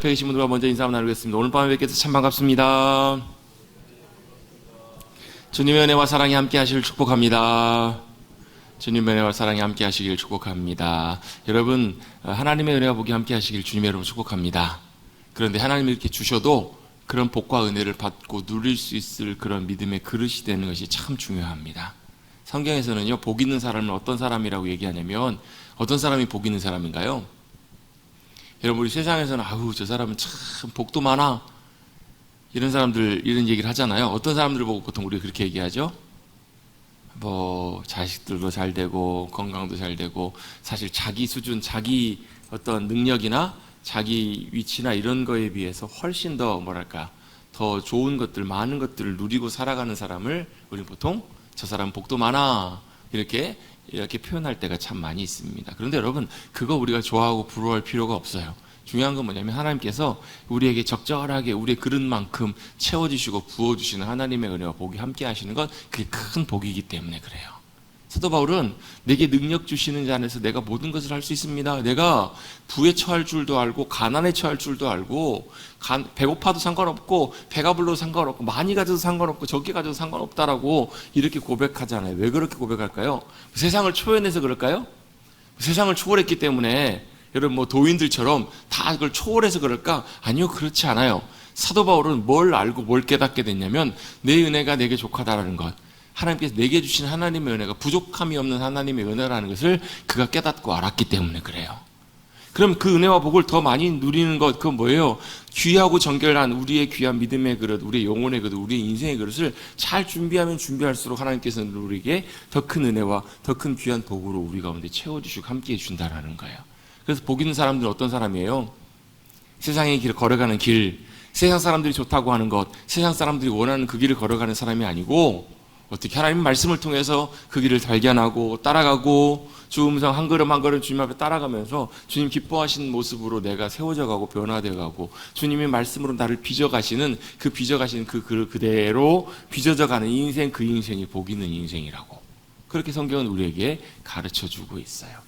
옆에 계신 분들과 먼저 인사 한번 나누겠습니다. 오늘 밤에 뵙게 돼서 참 반갑습니다. 주님의 은혜와 사랑이 함께 하시길 축복합니다. 주님의 은혜와 사랑이 함께 하시길 축복합니다. 여러분, 하나님의 은혜와 복이 함께 하시길 주님의 이름으로 축복합니다. 그런데 하나님이 이렇게 주셔도 그런 복과 은혜를 받고 누릴 수 있을 그런 믿음의 그릇이 되는 것이 참 중요합니다. 성경에서는요, 복 있는 사람은 어떤 사람이라고 얘기하냐면, 어떤 사람이 복 있는 사람인가요? 여러분, 우리 세상에서는 아우 저 사람은 참 복도 많아, 이런 사람들 이런 얘기를 하잖아요. 어떤 사람들을 보고 보통 우리가 그렇게 얘기하죠? 뭐 자식들도 잘 되고 건강도 잘 되고, 사실 자기 수준, 자기 어떤 능력이나 자기 위치나 이런 거에 비해서 훨씬 더 뭐랄까 더 좋은 것들, 많은 것들을 누리고 살아가는 사람을 우리는 보통 저 사람 복도 많아 이렇게 표현할 때가 참 많이 있습니다. 그런데 여러분, 그거 우리가 좋아하고 부러워할 필요가 없어요. 중요한 건 뭐냐면, 하나님께서 우리에게 적절하게 우리의 그릇만큼 채워주시고 부어주시는 하나님의 은혜와 복이 함께 하시는 건 그게 큰 복이기 때문에 그래요. 사도 바울은 내게 능력 주시는 자 안에서 내가 모든 것을 할 수 있습니다. 내가 부에 처할 줄도 알고 가난에 처할 줄도 알고, 배고파도 상관없고 배가 불러도 상관없고 많이 가져도 상관없고 적게 가져도 상관없다라고 이렇게 고백하잖아요. 왜 그렇게 고백할까요? 세상을 초연해서 그럴까요? 세상을 초월했기 때문에, 여러분 뭐 도인들처럼 다 그걸 초월해서 그럴까? 아니요, 그렇지 않아요. 사도 바울은 뭘 알고 뭘 깨닫게 됐냐면, 내 은혜가 내게 족하다라는 것, 하나님께서 내게 주신 하나님의 은혜가 부족함이 없는 하나님의 은혜라는 것을 그가 깨닫고 알았기 때문에 그래요. 그럼 그 은혜와 복을 더 많이 누리는 것, 그건 뭐예요? 귀하고 정결한 우리의 귀한 믿음의 그릇, 우리의 영혼의 그릇, 우리의 인생의 그릇을 잘 준비하면 준비할수록 하나님께서는 우리에게 더 큰 은혜와 더 큰 귀한 복으로 우리 가운데 채워주시고 함께해 준다라는 거예요. 그래서 복 있는 사람들은 어떤 사람이에요? 세상의 길을 걸어가는 길, 세상 사람들이 좋다고 하는 것, 세상 사람들이 원하는 그 길을 걸어가는 사람이 아니고, 어떻게 하나님 말씀을 통해서 그 길을 발견하고 따라가고, 주 음성 한 걸음 한 걸음 주님 앞에 따라가면서 주님 기뻐하시는 모습으로 내가 세워져 가고 변화되어 가고, 주님의 말씀으로 나를 빚어가시는 그 빚어가시는 그 그대로 빚어져 가는 인생, 그 인생이 복 있는 인생이라고 그렇게 성경은 우리에게 가르쳐주고 있어요.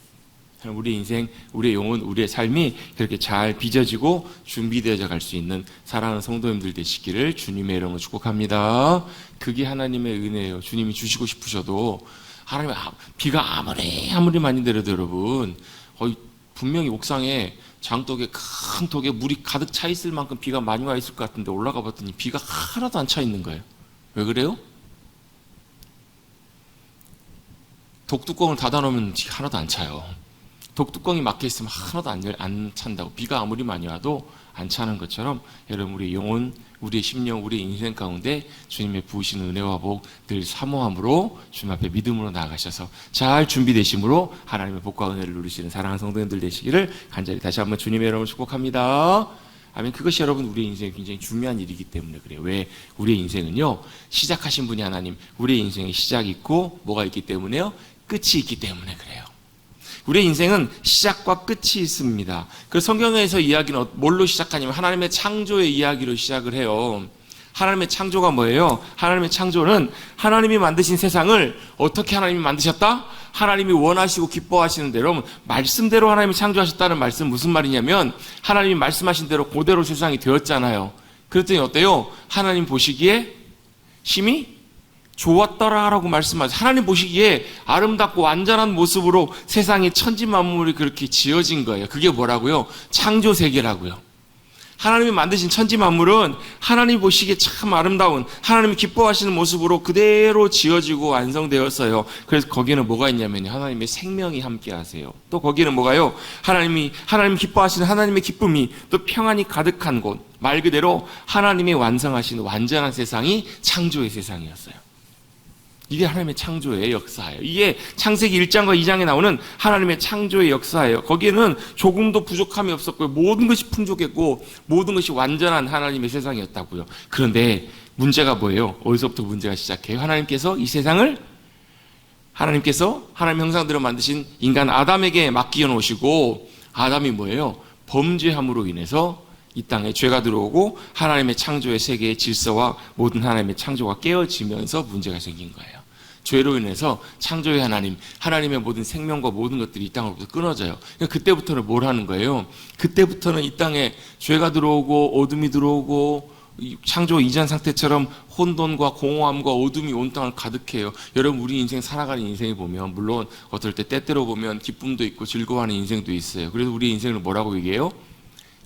우리 인생, 우리의 영혼, 우리의 삶이 그렇게 잘 빚어지고 준비되어져 갈 수 있는 사랑하는 성도님들 되시기를 주님의 이름으로 축복합니다. 그게 하나님의 은혜예요. 주님이 주시고 싶으셔도, 하나님의 비가 아무리 많이 내려도 여러분, 분명히 옥상에 장독에 큰 독에 물이 가득 차 있을 만큼 비가 많이 와 있을 것 같은데, 올라가 봤더니 비가 하나도 안 차 있는 거예요. 왜 그래요? 독뚜껑을 닫아 놓으면 하나도 안 차요. 독뚜껑이 막혀있으면 하나도 안 찬다고. 비가 아무리 많이 와도 안 차는 것처럼, 여러분 우리의 영혼, 우리의 심령, 우리의 인생 가운데 주님의 부으시는 은혜와 복 늘 사모함으로 주님 앞에 믿음으로 나아가셔서 잘 준비되심으로 하나님의 복과 은혜를 누리시는 사랑하는 성도님들 되시기를 간절히 다시 한번 주님의 이름으로 축복합니다. 아멘. 그것이 여러분 우리의 인생에 굉장히 중요한 일이기 때문에 그래요. 왜? 우리의 인생은요, 시작하신 분이 하나님, 우리의 인생에 시작이 있고 뭐가 있기 때문에요? 끝이 있기 때문에 그래요. 우리의 인생은 시작과 끝이 있습니다. 그래서 성경에서 이야기는 뭘로 시작하냐면 하나님의 창조의 이야기로 시작을 해요. 하나님의 창조가 뭐예요? 하나님의 창조는 하나님이 만드신 세상을 어떻게 하나님이 만드셨다? 하나님이 원하시고 기뻐하시는 대로, 말씀대로 하나님이 창조하셨다는 말씀은 무슨 말이냐면, 하나님이 말씀하신 대로 그대로 세상이 되었잖아요. 그랬더니 어때요? 하나님 보시기에 심히 좋았더라라고 말씀하세요. 하나님 보시기에 아름답고 완전한 모습으로 세상의 천지만물이 그렇게 지어진 거예요. 그게 뭐라고요? 창조세계라고요. 하나님이 만드신 천지만물은 하나님 보시기에 참 아름다운, 하나님이 기뻐하시는 모습으로 그대로 지어지고 완성되었어요. 그래서 거기는 뭐가 있냐면요, 하나님의 생명이 함께 하세요. 또 거기는 뭐가요? 하나님 기뻐하시는 하나님의 기쁨이 또 평안이 가득한 곳, 말 그대로 하나님이 완성하신 완전한 세상이 창조의 세상이었어요. 이게 하나님의 창조의 역사예요. 이게 창세기 1장과 2장에 나오는 하나님의 창조의 역사예요. 거기에는 조금도 부족함이 없었고요, 모든 것이 풍족했고 모든 것이 완전한 하나님의 세상이었다고요. 그런데 문제가 뭐예요? 어디서부터 문제가 시작해요? 하나님께서 이 세상을, 하나님께서 하나님 형상대로 만드신 인간 아담에게 맡겨 놓으시고, 아담이 뭐예요? 범죄함으로 인해서 이 땅에 죄가 들어오고 하나님의 창조의 세계의 질서와 모든 하나님의 창조가 깨어지면서 문제가 생긴 거예요. 죄로 인해서 창조의 하나님의 모든 생명과 모든 것들이 이 땅으로부터 끊어져요. 그러니까 그때부터는 뭘 하는 거예요? 그때부터는 이 땅에 죄가 들어오고 어둠이 들어오고 창조 이전 상태처럼 혼돈과 공허함과 어둠이 온 땅을 가득해요. 여러분, 우리 인생 살아가는 인생에 보면 물론 어떨 때 때때로 보면 기쁨도 있고 즐거워하는 인생도 있어요. 그래서 우리 인생을 뭐라고 얘기해요?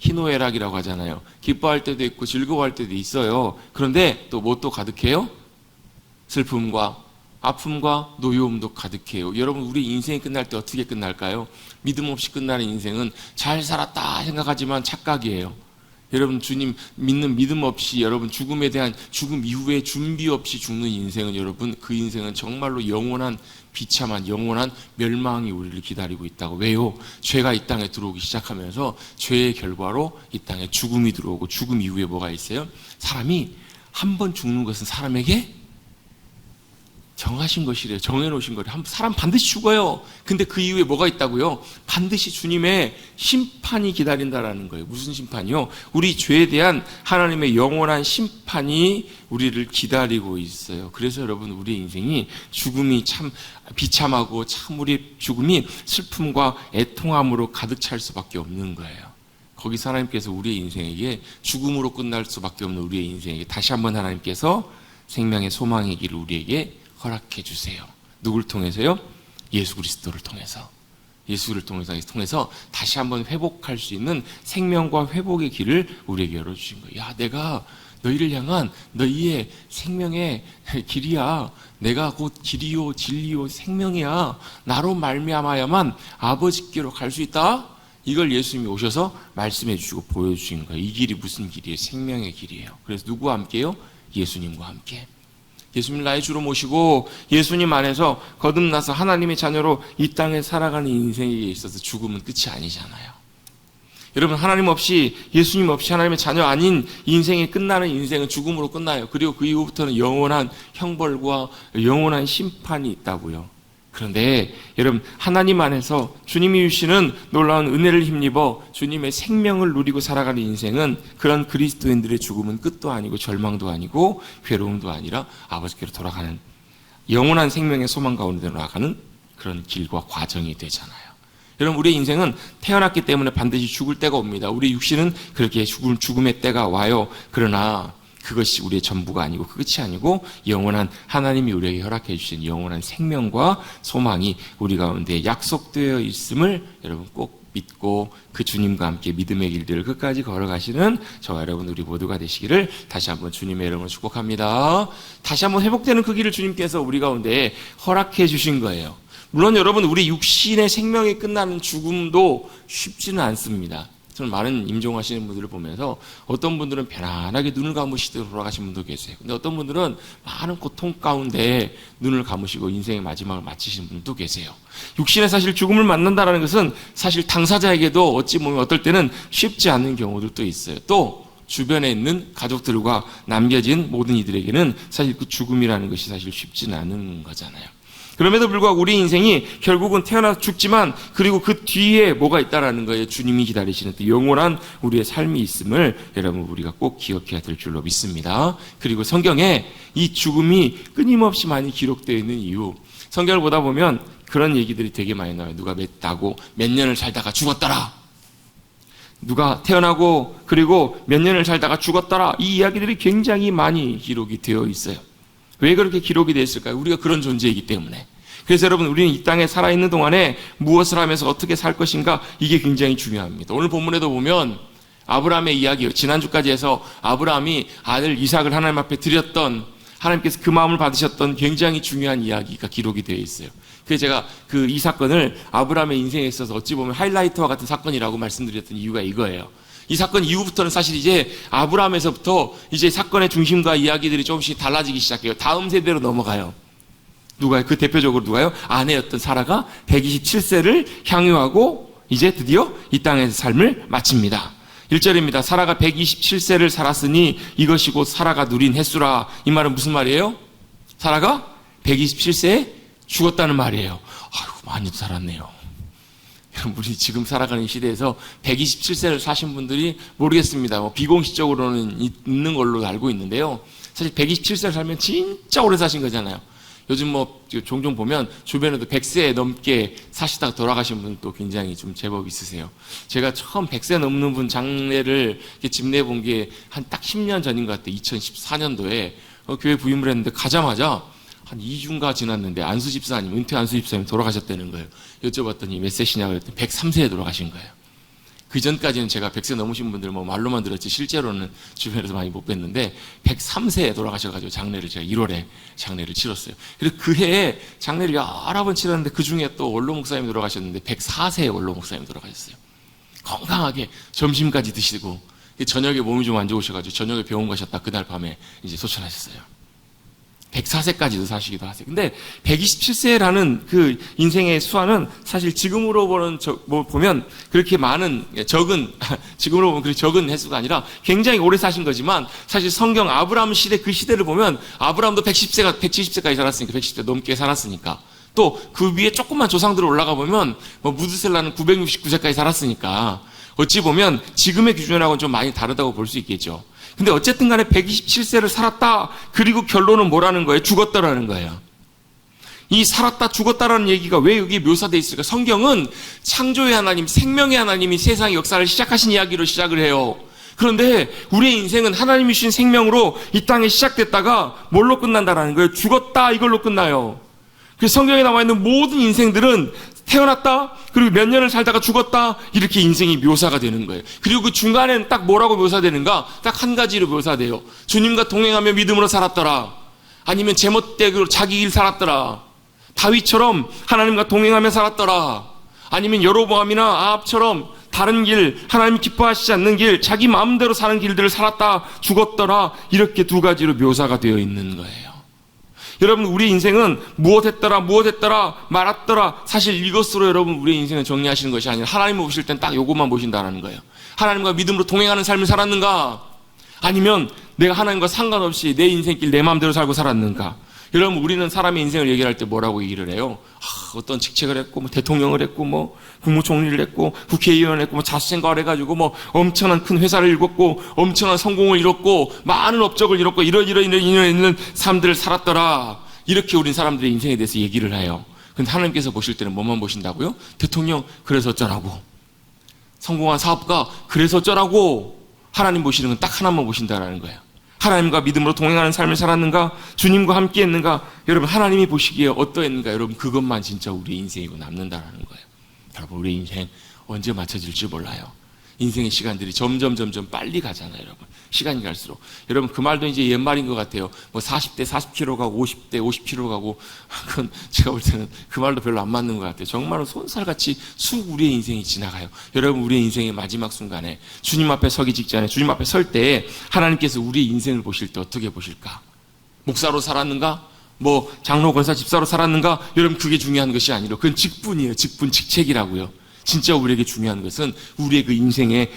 희노애락이라고 하잖아요. 기뻐할 때도 있고 즐거워할 때도 있어요. 그런데 또 뭐 또 가득해요? 슬픔과 아픔과 노여움도 가득해요. 여러분, 우리 인생이 끝날 때 어떻게 끝날까요? 믿음 없이 끝나는 인생은 잘 살았다 생각하지만 착각이에요. 여러분, 주님 믿는 믿음 없이 여러분 죽음에 대한 죽음 이후에 준비 없이 죽는 인생은 여러분 그 인생은 정말로 영원한 비참한 영원한 멸망이 우리를 기다리고 있다고. 왜요? 죄가 이 땅에 들어오기 시작하면서 죄의 결과로 이 땅에 죽음이 들어오고 죽음 이후에 뭐가 있어요? 사람이 한 번 죽는 것은 사람에게 정하신 것이래요. 정해놓으신 거래요. 사람 반드시 죽어요. 근데 그 이후에 뭐가 있다고요? 반드시 주님의 심판이 기다린다라는 거예요. 무슨 심판이요? 우리 죄에 대한 하나님의 영원한 심판이 우리를 기다리고 있어요. 그래서 여러분, 우리 인생이 죽음이 참 비참하고 참 우리 죽음이 슬픔과 애통함으로 가득 찰 수밖에 없는 거예요. 거기서 하나님께서 우리의 인생에게 죽음으로 끝날 수밖에 없는 우리의 인생에게 다시 한번 하나님께서 생명의 소망의 길을 우리에게 허락해 주세요. 누굴 통해서요? 예수 그리스도를 통해서. 예수를 통해서 다시 한번 회복할 수 있는 생명과 회복의 길을 우리에게 열어주신 거예요. 야, 내가 너희를 향한 너희의 생명의 길이야. 내가 곧 길이요 진리요 생명이야. 나로 말미암아야만 아버지께로 갈 수 있다. 이걸 예수님이 오셔서 말씀해 주시고 보여주신 거예요. 이 길이 무슨 길이에요? 생명의 길이에요. 그래서 누구와 함께요? 예수님과 함께. 예수님 나의 주로 모시고 예수님 안에서 거듭나서 하나님의 자녀로 이 땅에 살아가는 인생에 있어서 죽음은 끝이 아니잖아요. 여러분, 하나님 없이 예수님 없이 하나님의 자녀 아닌 인생이 끝나는 인생은 죽음으로 끝나요. 그리고 그 이후부터는 영원한 형벌과 영원한 심판이 있다고요. 그런데 여러분, 하나님 안에서 주님이 주시는 놀라운 은혜를 힘입어 주님의 생명을 누리고 살아가는 인생은 그런 그리스도인들의 죽음은 끝도 아니고 절망도 아니고 괴로움도 아니라 아버지께로 돌아가는 영원한 생명의 소망 가운데 나아가는 그런 길과 과정이 되잖아요. 여러분, 우리의 인생은 태어났기 때문에 반드시 죽을 때가 옵니다. 우리 육신은 그렇게 죽음의 때가 와요. 그러나 그것이 우리의 전부가 아니고 끝이 아니고 영원한 하나님이 우리에게 허락해 주신 영원한 생명과 소망이 우리 가운데 약속되어 있음을 여러분 꼭 믿고 그 주님과 함께 믿음의 길들을 끝까지 걸어가시는 저와 여러분 우리 모두가 되시기를 다시 한번 주님의 이름으로 축복합니다. 다시 한번 회복되는 그 길을 주님께서 우리 가운데 허락해 주신 거예요. 물론 여러분, 우리 육신의 생명이 끝나는 죽음도 쉽지는 않습니다. 저는 많은 임종하시는 분들을 보면서 어떤 분들은 편안하게 눈을 감으시고 돌아가신 분도 계세요. 근데 어떤 분들은 많은 고통 가운데 눈을 감으시고 인생의 마지막을 마치시는 분도 계세요. 육신의 사실 죽음을 만난다는 것은 사실 당사자에게도 어찌 보면 어떨 때는 쉽지 않은 경우들도 있어요. 또 주변에 있는 가족들과 남겨진 모든 이들에게는 사실 그 죽음이라는 것이 사실 쉽지는 않은 거잖아요. 그럼에도 불구하고 우리 인생이 결국은 태어나서 죽지만 그리고 그 뒤에 뭐가 있다라는 거예요. 주님이 기다리시는 또 영원한 우리의 삶이 있음을 여러분 우리가 꼭 기억해야 될 줄로 믿습니다. 그리고 성경에 이 죽음이 끊임없이 많이 기록되어 있는 이유, 성경을 보다 보면 그런 얘기들이 되게 많이 나와요. 누가 몇 년을 살다가 죽었더라. 누가 태어나고 그리고 몇 년을 살다가 죽었더라. 이 이야기들이 굉장히 많이 기록이 되어 있어요. 왜 그렇게 기록이 되어 있을까요? 우리가 그런 존재이기 때문에. 그래서 여러분, 우리는 이 땅에 살아있는 동안에 무엇을 하면서 어떻게 살 것인가, 이게 굉장히 중요합니다. 오늘 본문에도 보면 아브라함의 이야기요. 지난주까지 해서 아브라함이 아들 이삭을 하나님 앞에 드렸던, 하나님께서 그 마음을 받으셨던 굉장히 중요한 이야기가 기록이 되어 있어요. 그래서 제가 이 사건을 아브라함의 인생에 있어서 어찌 보면 하이라이트와 같은 사건이라고 말씀드렸던 이유가 이거예요. 이 사건 이후부터는 사실 이제 아브라함에서부터 이제 사건의 중심과 이야기들이 조금씩 달라지기 시작해요. 다음 세대로 넘어가요. 그 대표적으로 누가요? 아내였던 사라가 127세를 향유하고 이제 드디어 이 땅에서 삶을 마칩니다. 1절입니다. 사라가 127세를 살았으니 이것이 곧 사라가 누린 횟수라. 이 말은 무슨 말이에요? 사라가 127세에 죽었다는 말이에요. 아이고, 많이도 살았네요. 우리 지금 살아가는 시대에서 127세를 사신 분들이 모르겠습니다. 비공식적으로는 있는 걸로 알고 있는데요. 사실 127세를 살면 진짜 오래 사신 거잖아요. 요즘 뭐 종종 보면 주변에도 100세 넘게 사시다가 돌아가신 분도 굉장히 좀 제법 있으세요. 제가 처음 100세 넘는 분 장례를 집내본 게 한 딱 10년 전인 것 같아요. 2014년도에 교회 부임을 했는데 가자마자 한 2주인가 지났는데 안수 집사님, 은퇴 안수 집사님 돌아가셨다는 거예요. 여쭤봤더니 몇 세시냐고 했더니 103세에 돌아가신 거예요. 그 전까지는 제가 100세 넘으신 분들 뭐 말로만 들었지 실제로는 주변에서 많이 못 뵀는데 103세에 돌아가셔가지고 장례를 제가 1월에 장례를 치렀어요. 그리고 그 해에 장례를 여러 번 치렀는데 그 중에 또 원로 목사님이 돌아가셨는데 104세에 원로 목사님이 돌아가셨어요. 건강하게 점심까지 드시고 저녁에 몸이 좀 안 좋으셔가지고 저녁에 병원 가셨다 그날 밤에 이제 소천하셨어요. 104세까지도 사시기도 하세요. 근데 127세라는 그 인생의 수완은 사실 지금으로 보면 그렇게 지금으로 보면 그렇게 적은 횟수가 아니라 굉장히 오래 사신 거지만 사실 성경 아브라함 시대 그 시대를 보면 아브라함도 170세까지 살았으니까 110세 넘게 살았으니까 또 그 위에 조금만 조상들을 올라가 보면 뭐 무드셀라는 969세까지 살았으니까 어찌 보면 지금의 기준하고는 좀 많이 다르다고 볼 수 있겠죠. 근데 어쨌든 간에 127세를 살았다. 그리고 결론은 뭐라는 거예요? 죽었다라는 거예요. 이 살았다 죽었다라는 얘기가 왜 여기 묘사되어 있을까? 성경은 창조의 하나님, 생명의 하나님이 세상의 역사를 시작하신 이야기로 시작을 해요. 그런데 우리의 인생은 하나님이 주신 생명으로 이 땅에 시작됐다가 뭘로 끝난다라는 거예요? 죽었다 이걸로 끝나요. 그래서 성경에 나와 있는 모든 인생들은 태어났다, 그리고 몇 년을 살다가 죽었다, 이렇게 인생이 묘사가 되는 거예요. 그리고 그 중간에는 딱 뭐라고 묘사되는가? 딱 한 가지로 묘사돼요. 주님과 동행하며 믿음으로 살았더라. 아니면 제멋대로 자기 길 살았더라. 다윗처럼 하나님과 동행하며 살았더라. 아니면 여로보암이나 아합처럼 다른 길, 하나님이 기뻐하시지 않는 길, 자기 마음대로 사는 길들을 살았다, 죽었더라. 이렇게 두 가지로 묘사가 되어 있는 거예요. 여러분, 우리 인생은 무엇했더라 말았더라. 사실 이것으로 여러분 우리의 인생을 정리하시는 것이 아니라 하나님을 보실 땐 딱 요것만 보신다는 거예요. 하나님과 믿음으로 동행하는 삶을 살았는가? 아니면 내가 하나님과 상관없이 내 인생길 내 마음대로 살고 살았는가? 여러분, 우리는 사람의 인생을 얘기할 때 뭐라고 얘기를 해요? 어떤 직책을 했고, 뭐 대통령을 했고, 뭐 국무총리를 했고, 국회의원을 했고, 뭐 자수생각을 해가지고, 뭐 엄청난 큰 회사를 이뤘고, 엄청난 성공을 이뤘고, 많은 업적을 이뤘고, 이런 삶들을 살았더라. 이렇게 우린 사람들의 인생에 대해서 얘기를 해요. 근데 하나님께서 보실 때는 뭐만 보신다고요? 대통령, 그래서 어쩌라고. 성공한 사업가, 그래서 어쩌라고. 하나님 보시는 건 딱 하나만 보신다라는 거예요. 하나님과 믿음으로 동행하는 삶을 살았는가? 주님과 함께 했는가? 여러분, 하나님이 보시기에 어떠했는가? 여러분, 그것만 진짜 우리 인생이고 남는다라는 거예요. 여러분, 우리 인생 언제 맞춰질지 몰라요. 인생의 시간들이 점점 빨리 가잖아요, 여러분. 시간이 갈수록. 여러분, 그 말도 이제 옛말인 것 같아요. 뭐 40대 40km 가고 50대 50km 가고, 그건 제가 볼 때는 그 말도 별로 안 맞는 것 같아요. 정말로 손살같이 쑥 우리의 인생이 지나가요. 여러분, 우리의 인생의 마지막 순간에 주님 앞에 서기 직전에 주님 앞에 설 때 하나님께서 우리의 인생을 보실 때 어떻게 보실까? 목사로 살았는가? 뭐 장로 권사 집사로 살았는가? 여러분, 그게 중요한 것이 아니라 그건 직분이에요. 직분, 직책이라고요. 진짜 우리에게 중요한 것은 우리의 그 인생의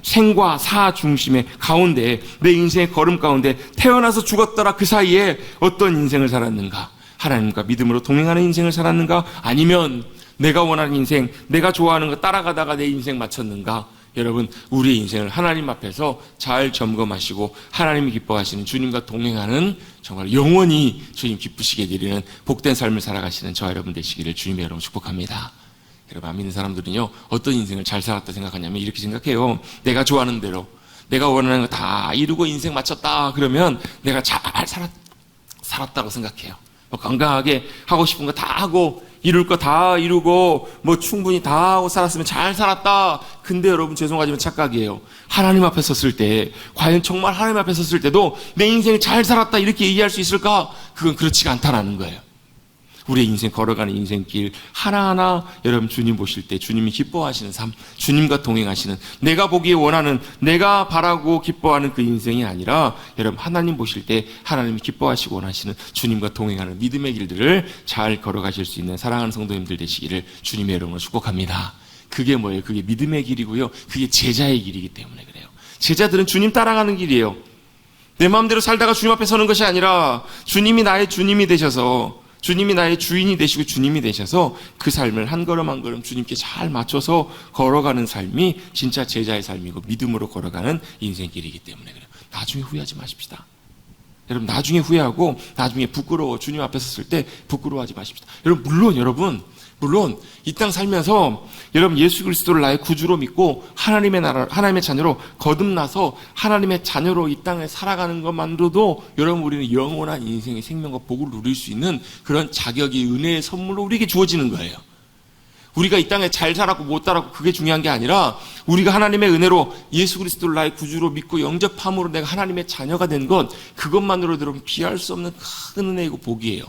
생과 사 중심의 가운데, 내 인생의 걸음 가운데 태어나서 죽었더라 그 사이에 어떤 인생을 살았는가? 하나님과 믿음으로 동행하는 인생을 살았는가? 아니면 내가 원하는 인생, 내가 좋아하는 거 따라가다가 내 인생 맞췄는가? 여러분, 우리의 인생을 하나님 앞에서 잘 점검하시고 하나님이 기뻐하시는 주님과 동행하는 정말 영원히 주님 기쁘시게 드리는 복된 삶을 살아가시는 저와 여러분 되시기를 주님의 여러분 축복합니다. 여러분, 안 믿는 사람들은요, 어떤 인생을 잘 살았다 생각하냐면 이렇게 생각해요. 내가 좋아하는 대로, 내가 원하는 거 다 이루고 인생 마쳤다 그러면 내가 잘 살았다고 생각해요. 뭐 건강하게 하고 싶은 거 다 하고 이룰 거 다 이루고 뭐 충분히 다 하고 살았으면 잘 살았다. 근데 여러분, 죄송하지만 착각이에요. 하나님 앞에 섰을 때, 과연 정말 하나님 앞에 섰을 때도 내 인생을 잘 살았다 이렇게 얘기할 수 있을까? 그건 그렇지가 않다라는 거예요. 우리의 인생 걸어가는 인생길 하나하나 여러분, 주님 보실 때 주님이 기뻐하시는 삶, 주님과 동행하시는, 내가 보기에 원하는, 내가 바라고 기뻐하는 그 인생이 아니라 여러분, 하나님 보실 때 하나님이 기뻐하시고 원하시는 주님과 동행하는 믿음의 길들을 잘 걸어가실 수 있는 사랑하는 성도님들 되시기를 주님의 이름으로 축복합니다. 그게 뭐예요? 그게 믿음의 길이고요, 그게 제자의 길이기 때문에 그래요. 제자들은 주님 따라가는 길이에요. 내 마음대로 살다가 주님 앞에 서는 것이 아니라 주님이 나의 주님이 되셔서, 주님이 나의 주인이 되시고 주님이 되셔서 그 삶을 한 걸음 한 걸음 주님께 잘 맞춰서 걸어가는 삶이 진짜 제자의 삶이고 믿음으로 걸어가는 인생길이기 때문에 그래요. 나중에 후회하지 마십시다. 여러분 나중에 후회하고 나중에 부끄러워 주님 앞에 섰을 때 부끄러워하지 마십시다. 여러분 물론 이 땅 살면서 여러분 예수 그리스도를 나의 구주로 믿고 하나님의 나라, 하나님의 자녀로 거듭나서 하나님의 자녀로 이 땅에 살아가는 것만으로도 여러분 우리는 영원한 인생의 생명과 복을 누릴 수 있는 그런 자격이 은혜의 선물로 우리에게 주어지는 거예요. 우리가 이 땅에 잘 살았고 못 살았고 그게 중요한 게 아니라 우리가 하나님의 은혜로 예수 그리스도를 나의 구주로 믿고 영접함으로 내가 하나님의 자녀가 된 것, 그것만으로도 여러분 비할 수 없는 큰 은혜이고 복이에요.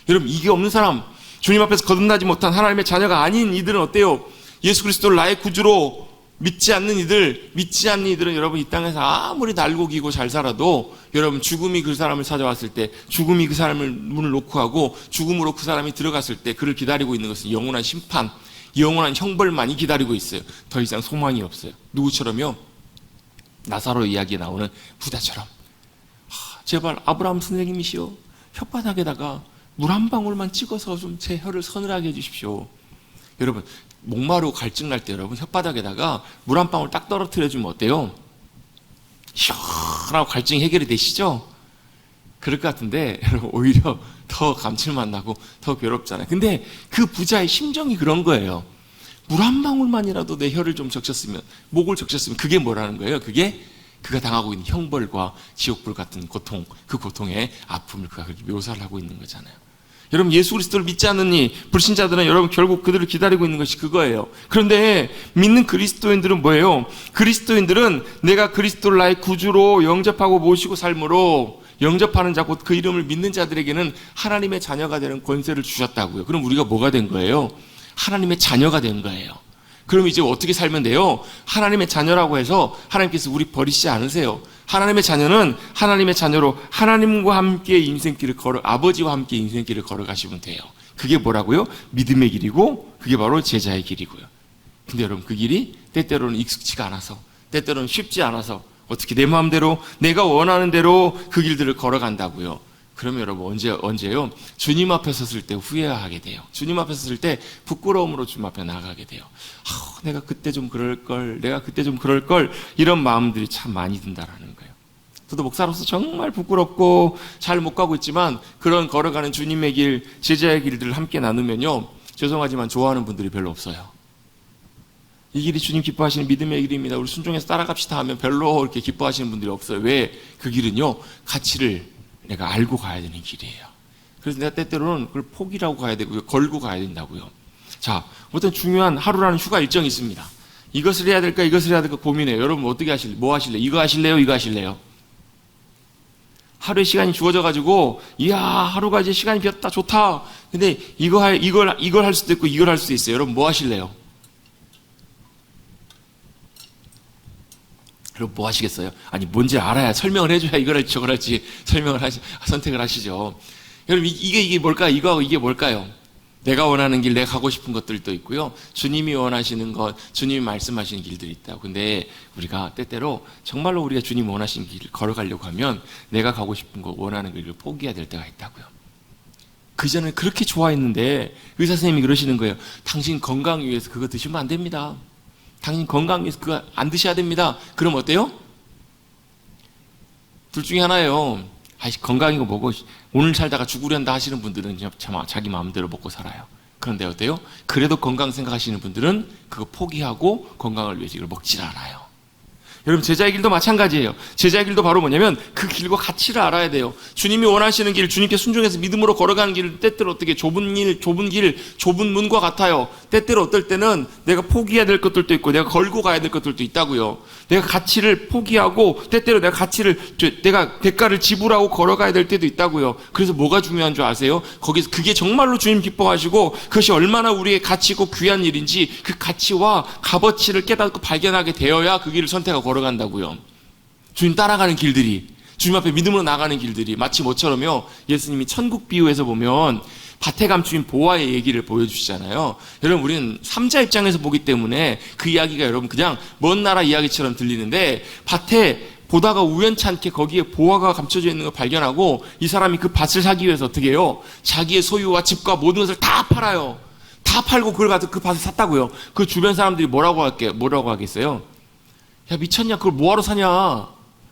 여러분 이게 없는 사람, 주님 앞에서 거듭나지 못한 하나님의 자녀가 아닌 이들은 어때요? 예수 그리스도를 나의 구주로 믿지 않는 이들은 여러분 이 땅에서 아무리 날고 기고 잘 살아도 여러분 죽음이 그 사람을 찾아왔을 때, 죽음이 그 사람을 문을 놓고 하고 죽음으로 그 사람이 들어갔을 때 그를 기다리고 있는 것은 영원한 심판, 영원한 형벌만이 기다리고 있어요. 더 이상 소망이 없어요. 누구처럼요? 나사로 이야기에 나오는 부자처럼. 제발 아브라함 선생님이시여, 혓바닥에다가 물 한 방울만 찍어서 좀 제 혀를 서늘하게 해주십시오. 여러분 목마르고 갈증 날 때 여러분 혓바닥에다가 물 한 방울 딱 떨어뜨려주면 어때요? 시원하고 갈증이 해결이 되시죠? 그럴 것 같은데 여러분 오히려 더 감칠맛 나고 더 괴롭잖아요. 근데 그 부자의 심정이 그런 거예요. 물 한 방울만이라도 내 혀를 좀 적셨으면, 목을 적셨으면, 그게 뭐라는 거예요? 그게 그가 당하고 있는 형벌과 지옥불 같은 고통, 그 고통의 아픔을 그가 그렇게 묘사를 하고 있는 거잖아요. 여러분 예수 그리스도를 믿지 않느니 불신자들은 여러분 결국 그들을 기다리고 있는 것이 그거예요. 그런데 믿는 그리스도인들은 뭐예요? 그리스도인들은 내가 그리스도를 나의 구주로 영접하고 모시고 삶으로, 영접하는 자 곧 그 이름을 믿는 자들에게는 하나님의 자녀가 되는 권세를 주셨다고요. 그럼 우리가 뭐가 된 거예요? 하나님의 자녀가 된 거예요. 그럼 이제 어떻게 살면 돼요? 하나님의 자녀라고 해서 하나님께서 우리 버리시지 않으세요. 하나님의 자녀는 하나님의 자녀로 하나님과 함께 인생길을 아버지와 함께 인생길을 걸어가시면 돼요. 그게 뭐라고요? 믿음의 길이고 그게 바로 제자의 길이고요. 근데 여러분 그 길이 때때로는 익숙지가 않아서, 때때로는 쉽지 않아서 어떻게 내 마음대로 내가 원하는 대로 그 길들을 걸어간다고요. 그러면 여러분 언제요? 주님 앞에 섰을 때 후회하게 돼요. 주님 앞에 섰을 때 부끄러움으로 주님 앞에 나가게 돼요. 내가 그때 좀 그럴걸, 이런 마음들이 참 많이 든다라는 거예요. 저도 목사로서 정말 부끄럽고 잘 못 가고 있지만 그런 걸어가는 주님의 길, 제자의 길들을 함께 나누면요, 죄송하지만 좋아하는 분들이 별로 없어요. 이 길이 주님 기뻐하시는 믿음의 길입니다, 우리 순종해서 따라갑시다 하면 별로 그렇게 기뻐하시는 분들이 없어요. 왜? 그 길은요, 가치를 내가 알고 가야 되는 길이에요. 그래서 내가 때때로는 그걸 포기라고 가야 되고요, 걸고 가야 된다고요. 자, 어떤 중요한 하루라는 휴가 일정이 있습니다. 이것을 해야 될까 고민해요. 여러분 어떻게 하실래요? 뭐 하실래요? 이거 하실래요? 하루의 시간이 주어져가지고, 이야, 하루가 이제 시간이 비었다, 좋다. 근데 이걸 할 수도 있고 이걸 할 수도 있어요. 여러분 뭐 하실래요? 여러분 뭐 하시겠어요? 아니 뭔지 알아야 설명을 해줘야 이걸 할지 저걸 할지 선택을 하시죠. 여러분 이게 뭘까요? 이거하고 이게 뭘까요? 내가 원하는 길, 내가 가고 싶은 것들도 있고요, 주님이 원하시는 것, 주님이 말씀하시는 길들이 있다고. 근데 우리가 때때로 정말로 우리가 주님이 원하시는 길을 걸어가려고 하면 내가 가고 싶은 거, 원하는 길을 포기해야 될 때가 있다고요. 그전에 그렇게 좋아했는데 의사 선생님이 그러시는 거예요. 당신 건강 위해서 그거 드시면 안 됩니다. 당신 건강 위해서 그거 안 드셔야 됩니다. 그럼 어때요? 둘 중에 하나예요. 건강이고 뭐고 오늘 살다가 죽으련다 하시는 분들은 참 자기 마음대로 먹고 살아요. 그런데 어때요? 그래도 건강 생각하시는 분들은 그거 포기하고 건강을 위해서 이걸 먹질 않아요. 여러분 제자의 길도 마찬가지예요. 제자의 길도 바로 뭐냐면 그 길과 가치를 알아야 돼요. 주님이 원하시는 길, 주님께 순종해서 믿음으로 걸어가는 길은 때때로 어떻게 좁은 문과 같아요. 때때로 어떨 때는 내가 포기해야 될 것들도 있고 내가 걸고 가야 될 것들도 있다고요. 내가 가치를 포기하고 때때로 내가 대가를 지불하고 걸어가야 될 때도 있다고요. 그래서 뭐가 중요한 줄 아세요? 거기서 그게 정말로 주님 기뻐하시고 그것이 얼마나 우리의 가치고 귀한 일인지 그 가치와 값어치를 깨닫고 발견하게 되어야 그 길을 선택하고 걸어간다고요. 주님 따라가는 길들이, 주님 앞에 믿음으로 나가는 길들이 마치 뭐처럼요, 예수님이 천국 비유에서 보면 밭에 감추인 보화의 얘기를 보여주시잖아요. 여러분 우리는 삼자 입장에서 보기 때문에 그 이야기가 여러분 그냥 먼 나라 이야기처럼 들리는데, 밭에 보다가 우연찮게 거기에 보화가 감춰져 있는 걸 발견하고 이 사람이 그 밭을 사기 위해서 어떻게 해요? 자기의 소유와 집과 모든 것을 다 팔아요. 다 팔고 그걸 가지고 그 밭을 샀다고요. 그 주변 사람들이 뭐라고 하겠어요? 야 미쳤냐, 그걸 뭐하러 사냐,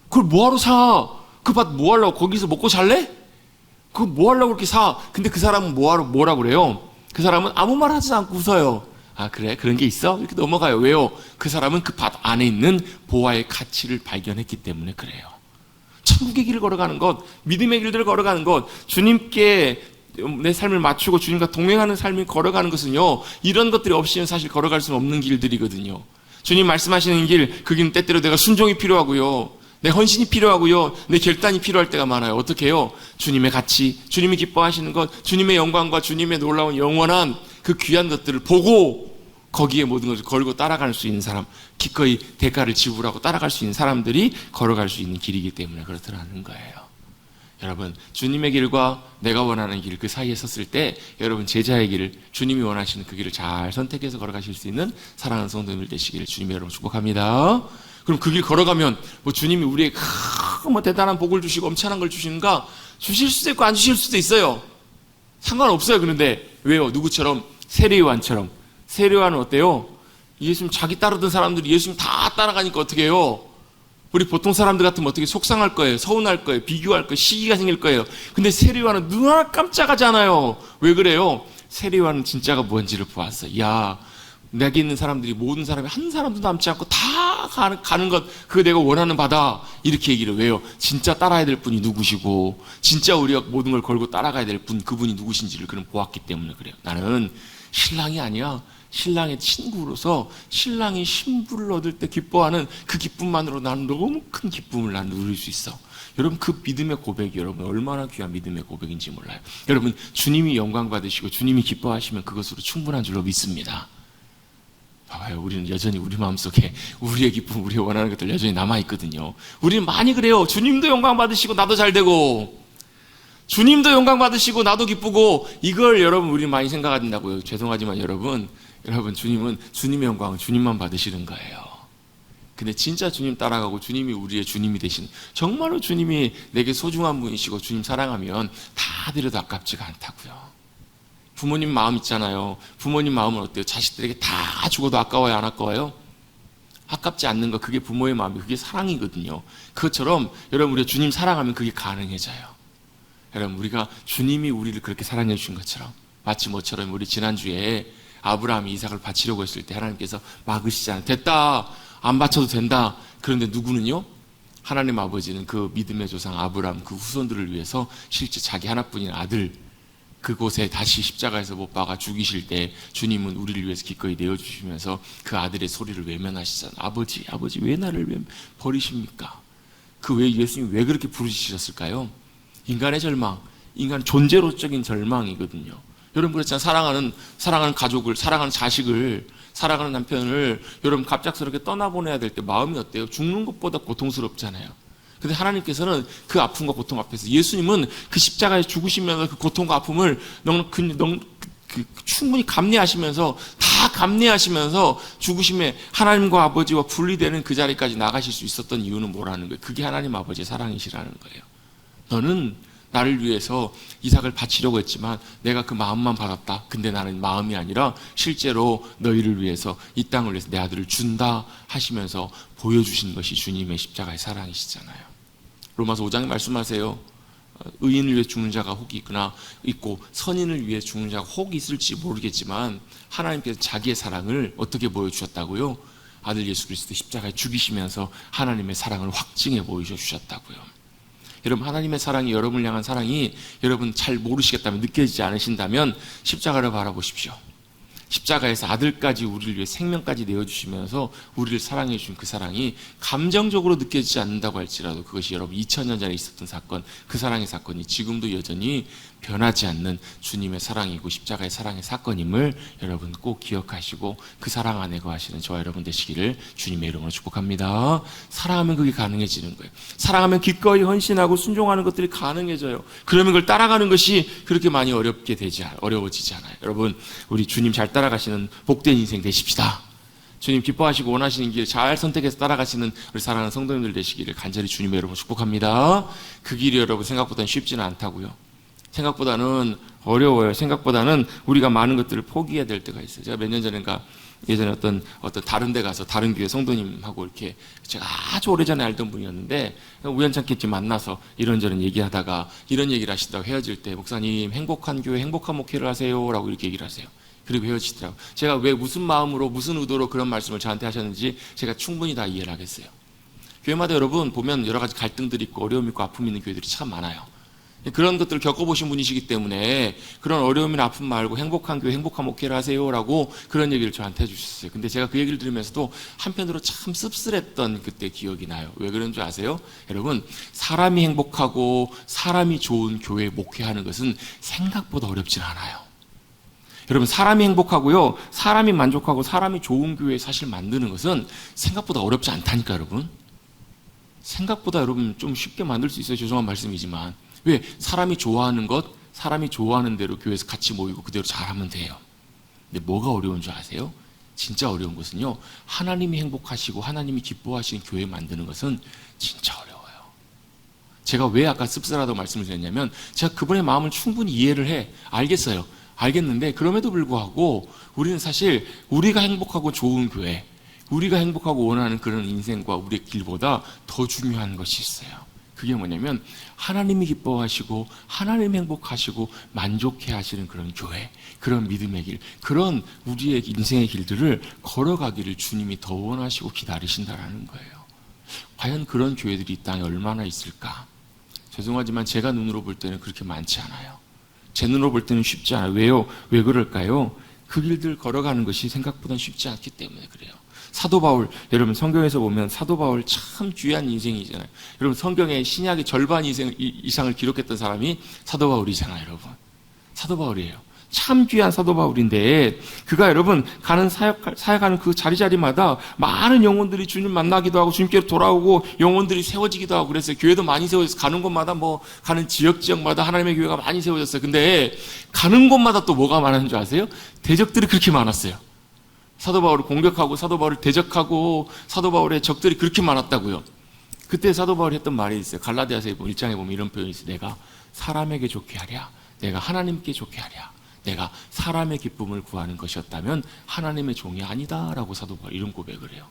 그걸 뭐하러 사, 그 밭 뭐 하려고 거기서 먹고 살래? 그거 뭐 하려고 그렇게 사? 근데 그 사람은 뭐라 그래요? 그 사람은 아무 말 하지 않고 웃어요. 아, 그래? 그런 게 있어? 이렇게 넘어가요. 왜요? 그 사람은 그 밭 안에 있는 보화의 가치를 발견했기 때문에 그래요. 천국의 길을 걸어가는 것, 믿음의 길들을 걸어가는 것, 주님께 내 삶을 맞추고 주님과 동행하는 삶을 걸어가는 것은요, 이런 것들이 없이는 사실 걸어갈 수 없는 길들이거든요. 주님 말씀하시는 길, 그 길은 때때로 내가 순종이 필요하고요, 내 헌신이 필요하고요, 내 결단이 필요할 때가 많아요. 어떻게 해요? 주님의 가치, 주님이 기뻐하시는 것, 주님의 영광과 주님의 놀라운 영원한 그 귀한 것들을 보고 거기에 모든 것을 걸고 따라갈 수 있는 사람, 기꺼이 대가를 지불하고 따라갈 수 있는 사람들이 걸어갈 수 있는 길이기 때문에 그렇더라는 거예요. 여러분, 주님의 길과 내가 원하는 길, 그 사이에 섰을 때 여러분 제자의 길을, 주님이 원하시는 그 길을 잘 선택해서 걸어가실 수 있는 사랑하는 성도님들 되시기를 주님의 여러분 축복합니다. 그럼 그 길 걸어가면 뭐 주님이 우리에게 뭐 대단한 복을 주시고 엄청난 걸 주시는가? 주실 수도 있고 안 주실 수도 있어요. 상관없어요. 그런데 왜요? 누구처럼? 세례요한처럼. 세례요한은 어때요? 예수님 자기 따르던 사람들이 예수님 다 따라가니까 어떻게 해요? 우리 보통 사람들 같으면 어떻게 속상할 거예요, 서운할 거예요, 비교할 거예요, 시기가 생길 거예요. 근데 세례요한은 눈 하나 깜짝하잖아요. 왜 그래요? 세례요한은 진짜가 뭔지를 보았어요. 야, 내게 있는 사람들이 모든 사람이 한 사람도 남지 않고 다 가는 것, 그거 내가 원하는 바다. 이렇게 얘기를. 왜요? 진짜 따라야 될 분이 누구시고 진짜 우리가 모든 걸 걸고 따라가야 될 분, 그분이 누구신지를 그는 보았기 때문에 그래요. 나는 신랑이 아니야, 신랑의 친구로서 신랑이 신부를 얻을 때 기뻐하는 그 기쁨만으로 나는 너무 큰 기쁨을 난 누릴 수 있어. 여러분, 그 믿음의 고백이 여러분 얼마나 귀한 믿음의 고백인지 몰라요. 여러분, 주님이 영광 받으시고 주님이 기뻐하시면 그것으로 충분한 줄로 믿습니다. 봐봐요, 우리는 여전히 우리 마음속에 우리의 기쁨, 우리가 원하는 것들 여전히 남아있거든요. 우리는 많이 그래요. 주님도 영광 받으시고 나도 잘 되고, 주님도 영광 받으시고 나도 기쁘고, 이걸 여러분 우리는 많이 생각한다고요. 죄송하지만 여러분 주님은, 주님의 영광은 주님만 받으시는 거예요. 근데 진짜 주님 따라가고 주님이 우리의 주님이 되시는, 정말로 주님이 내게 소중한 분이시고 주님 사랑하면 다 드려도 아깝지가 않다고요. 부모님 마음 있잖아요. 부모님 마음은 어때요? 자식들에게 다 죽어도 아까워요, 안 아까워요? 아깝지 않는 거, 그게 부모의 마음이, 그게 사랑이거든요. 그것처럼 여러분, 우리가 주님 사랑하면 그게 가능해져요. 여러분, 우리가 주님이 우리를 그렇게 사랑해 주신 것처럼, 마치 뭐처럼 우리 지난주에 아브라함이 이삭을 바치려고 했을 때 하나님께서 막으시잖아요. 됐다, 안 바쳐도 된다. 그런데 누구는요? 하나님 아버지는 그 믿음의 조상 아브라함, 그 후손들을 위해서 실제 자기 하나뿐인 아들, 그곳에 다시 십자가에서 못 박아 죽이실 때 주님은 우리를 위해서 기꺼이 내어주시면서 그 아들의 소리를 외면하시잖아요. 아버지 왜 나를 버리십니까? 그 왜 예수님이 왜 그렇게 부르시셨을까요? 인간의 절망, 인간 존재로적인 절망이거든요. 여러분 그렇잖아요. 사랑하는 가족을, 사랑하는 자식을, 사랑하는 남편을 여러분 갑작스럽게 떠나보내야 될 때 마음이 어때요? 죽는 것보다 고통스럽잖아요. 근데 하나님께서는 그 아픔과 고통 앞에서, 예수님은 그 십자가에 죽으시면서 그 고통과 아픔을 충분히 감내하시면서, 다 감내하시면서 죽으심에 하나님과 아버지와 분리되는 그 자리까지 나가실 수 있었던 이유는 뭐라는 거예요? 그게 하나님 아버지의 사랑이시라는 거예요. 너는 나를 위해서 이삭을 바치려고 했지만 내가 그 마음만 받았다. 근데 나는 마음이 아니라 실제로 너희를 위해서, 이 땅을 위해서 내 아들을 준다 하시면서 보여주신 것이 주님의 십자가의 사랑이시잖아요. 로마서 5장에 말씀하세요. 의인을 위해 죽는 자가 혹이 있고 선인을 위해 죽는 자가 혹이 있을지 모르겠지만 하나님께서 자기의 사랑을 어떻게 보여주셨다고요? 아들 예수 그리스도 십자가에 죽이시면서 하나님의 사랑을 확증해 보여주셨다고요. 여러분, 하나님의 사랑이, 여러분을 향한 사랑이 여러분 잘 모르시겠다면, 느껴지지 않으신다면 십자가를 바라보십시오. 십자가에서 아들까지 우리를 위해 생명까지 내어주시면서 우리를 사랑해 주신 그 사랑이 감정적으로 느껴지지 않는다고 할지라도 그것이 여러분 2000년 전에 있었던 사건, 그 사랑의 사건이 지금도 여전히 변하지 않는 주님의 사랑이고 십자가의 사랑의 사건임을 여러분 꼭 기억하시고 그 사랑 안에 거하시는 저와 여러분 되시기를 주님의 이름으로 축복합니다. 사랑하면 그게 가능해지는 거예요. 사랑하면 기꺼이 헌신하고 순종하는 것들이 가능해져요. 그러면 그걸 따라가는 것이 그렇게 많이 어려워지지 않아요. 여러분, 우리 주님 잘 따라가시는 복된 인생 되십시다. 주님 기뻐하시고 원하시는 길 잘 선택해서 따라가시는 우리 사랑하는 성도님들 되시기를 간절히 주님의 여러분 축복합니다. 그 길이 여러분 생각보다는 쉽지는 않다고요. 생각보다는 어려워요. 생각보다는 우리가 많은 것들을 포기해야 될 때가 있어요. 제가 몇 년 전인가 예전에 어떤 다른 데 가서 다른 교회 성도님하고 이렇게 제가 아주 오래전에 알던 분이었는데 우연찮게 만나서 이런저런 얘기하다가 이런 얘기를 하시다가 헤어질 때 목사님 행복한 교회 행복한 목회를 하세요 라고 이렇게 얘기를 하세요. 그리고 헤어지더라고요. 제가 왜 무슨 마음으로 무슨 의도로 그런 말씀을 저한테 하셨는지 제가 충분히 다 이해를 하겠어요. 교회마다 여러분 보면 여러 가지 갈등들이 있고 어려움이 있고 아픔이 있는 교회들이 참 많아요. 그런 것들을 겪어보신 분이시기 때문에 그런 어려움이나 아픔 말고 행복한 교회 행복한 목회를 하세요라고 그런 얘기를 저한테 해주셨어요. 근데 제가 그 얘기를 들으면서도 한편으로 참 씁쓸했던 그때 기억이 나요. 왜 그런 줄 아세요? 여러분, 사람이 행복하고 사람이 좋은 교회에 목회하는 것은 생각보다 어렵진 않아요. 여러분, 사람이 행복하고요, 사람이 만족하고 사람이 좋은 교회 사실 만드는 것은 생각보다 어렵지 않다니까. 여러분, 생각보다 여러분 좀 쉽게 만들 수 있어요. 죄송한 말씀이지만. 왜? 사람이 좋아하는 것, 사람이 좋아하는 대로 교회에서 같이 모이고 그대로 잘하면 돼요. 근데 뭐가 어려운 줄 아세요? 진짜 어려운 것은요, 하나님이 행복하시고 하나님이 기뻐하시는 교회 만드는 것은 진짜 어려워요. 제가 왜 아까 씁쓸하다고 말씀을 드렸냐면 제가 그분의 마음을 충분히 이해를 알겠어요. 알겠는데 그럼에도 불구하고 우리는 사실 우리가 행복하고 좋은 교회, 우리가 행복하고 원하는 그런 인생과 우리의 길보다 더 중요한 것이 있어요. 그게 뭐냐면 하나님이 기뻐하시고 하나님 행복하시고 만족해 하시는 그런 교회, 그런 믿음의 길, 그런 우리의 인생의 길들을 걸어가기를 주님이 더 원하시고 기다리신다라는 거예요. 과연 그런 교회들이 이 땅에 얼마나 있을까? 죄송하지만 제가 눈으로 볼 때는 그렇게 많지 않아요. 제 눈으로 볼 때는 쉽지 않아요. 왜요? 왜 그럴까요? 그 길들 걸어가는 것이 생각보다 쉽지 않기 때문에 그래요. 사도 바울, 여러분 성경에서 보면 사도 바울 참 귀한 인생이잖아요. 여러분 성경의 신약의 절반 이상을 기록했던 사람이 사도 바울이잖아요. 여러분 사도 바울이에요. 참 귀한 사도 바울인데 그가 여러분 가는 사역하는 그 자리자리마다 많은 영혼들이 주님 만나기도 하고 주님께로 돌아오고 영혼들이 세워지기도 하고 그랬어요. 교회도 많이 세워져서 가는 곳마다 가는 지역마다 하나님의 교회가 많이 세워졌어요. 근데 가는 곳마다 또 뭐가 많은 줄 아세요? 대적들이 그렇게 많았어요. 사도 바울을 공격하고 사도 바울을 대적하고 사도 바울의 적들이 그렇게 많았다고요. 그때 사도 바울이 했던 말이 있어요. 갈라디아서 1장에 보면 이런 표현이 있어요. 내가 사람에게 좋게 하랴, 내가 하나님께 좋게 하랴, 내가 사람의 기쁨을 구하는 것이었다면 하나님의 종이 아니다라고 사도 바울이 이런 고백을 해요.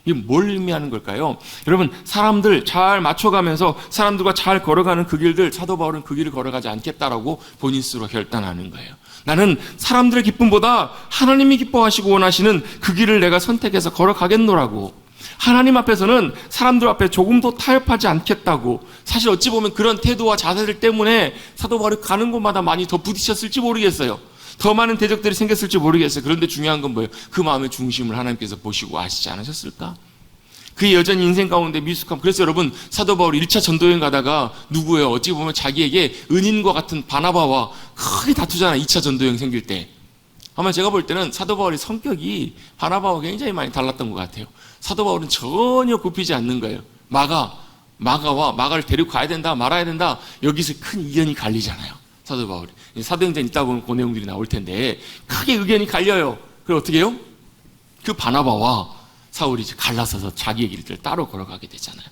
이게 뭘 의미하는 걸까요? 여러분 사람들 잘 맞춰가면서 사람들과 잘 걸어가는 그 길들, 사도 바울은 그 길을 걸어가지 않겠다라고 본인 스스로 결단하는 거예요. 나는 사람들의 기쁨보다 하나님이 기뻐하시고 원하시는 그 길을 내가 선택해서 걸어가겠노라고. 하나님 앞에서는 사람들 앞에 조금도 타협하지 않겠다고. 사실 어찌 보면 그런 태도와 자세들 때문에 사도 바울이 가는 곳마다 많이 더 부딪혔을지 모르겠어요. 더 많은 대적들이 생겼을지 모르겠어요. 그런데 중요한 건 뭐예요? 그 마음의 중심을 하나님께서 보시고 아시지 않으셨을까? 그의 여전히 인생 가운데 미숙함. 그래서 여러분 사도 바울이 1차 전도여행 가다가 누구예요? 어찌 보면 자기에게 은인과 같은 바나바와 크게 다투잖아요. 2차 전도여행 생길 때. 아마 제가 볼 때는 사도 바울의 성격이 바나바와 굉장히 많이 달랐던 것 같아요. 사도 바울은 전혀 굽히지 않는 거예요. 마가를 데리고 가야 된다 말아야 된다, 여기서 큰 의견이 갈리잖아요. 사도 바울이. 사도행전 있다 보면 그 내용들이 나올 텐데 크게 의견이 갈려요. 그럼 어떻게 해요? 그 바나바와 사울이 갈라서서 자기의 길을 따로 걸어가게 되잖아요.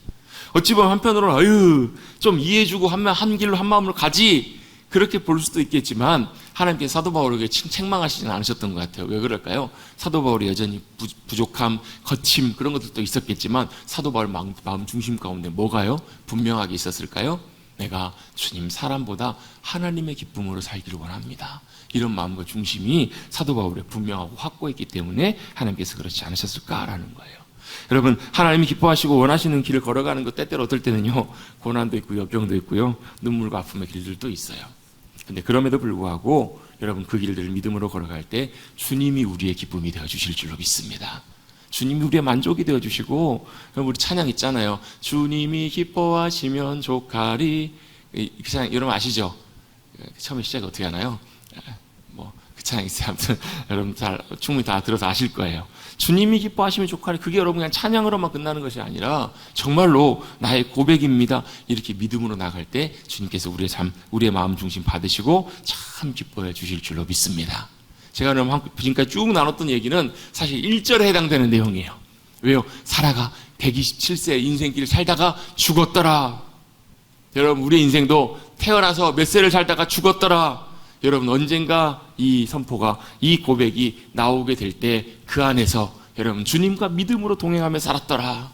어찌 보면 한편으로는 좀 이해해주고 한 길로 한 마음으로 가지, 그렇게 볼 수도 있겠지만 하나님께서 사도 바울에게 책망하시진 않으셨던 것 같아요. 왜 그럴까요? 사도 바울이 여전히 부족함, 거침 그런 것들도 있었겠지만 사도 바울 마음 중심 가운데 뭐가요? 분명하게 있었을까요? 내가 주님 사람보다 하나님의 기쁨으로 살기를 원합니다. 이런 마음과 중심이 사도 바울의 분명하고 확고했기 때문에 하나님께서 그렇지 않으셨을까라는 거예요. 여러분 하나님이 기뻐하시고 원하시는 길을 걸어가는 것 때때로 어떨 때는요 고난도 있고 역경도 있고요 눈물과 아픔의 길들도 있어요. 근데 그럼에도 불구하고 여러분 그 길들을 믿음으로 걸어갈 때 주님이 우리의 기쁨이 되어주실 줄로 믿습니다. 주님이 우리의 만족이 되어주시고, 우리 찬양 있잖아요. 주님이 기뻐하시면 족하리. 그 찬양 여러분 아시죠? 처음에 시작이 어떻게 하나요? 그 찬양 있어요. 아무튼 여러분 충분히 다 들어서 아실 거예요. 주님이 기뻐하시면 족하리. 그게 여러분 그냥 찬양으로만 끝나는 것이 아니라 정말로 나의 고백입니다. 이렇게 믿음으로 나갈 때 주님께서 우리의 마음 중심 받으시고 참 기뻐해 주실 줄로 믿습니다. 제가 지금까지 쭉 나눴던 얘기는 사실 1절에 해당되는 내용이에요. 왜요? 사라가 127세 인생길을 살다가 죽었더라. 여러분 우리의 인생도 태어나서 몇 세를 살다가 죽었더라. 여러분 언젠가 이 선포가, 이 고백이 나오게 될 때 그 안에서 여러분 주님과 믿음으로 동행하며 살았더라,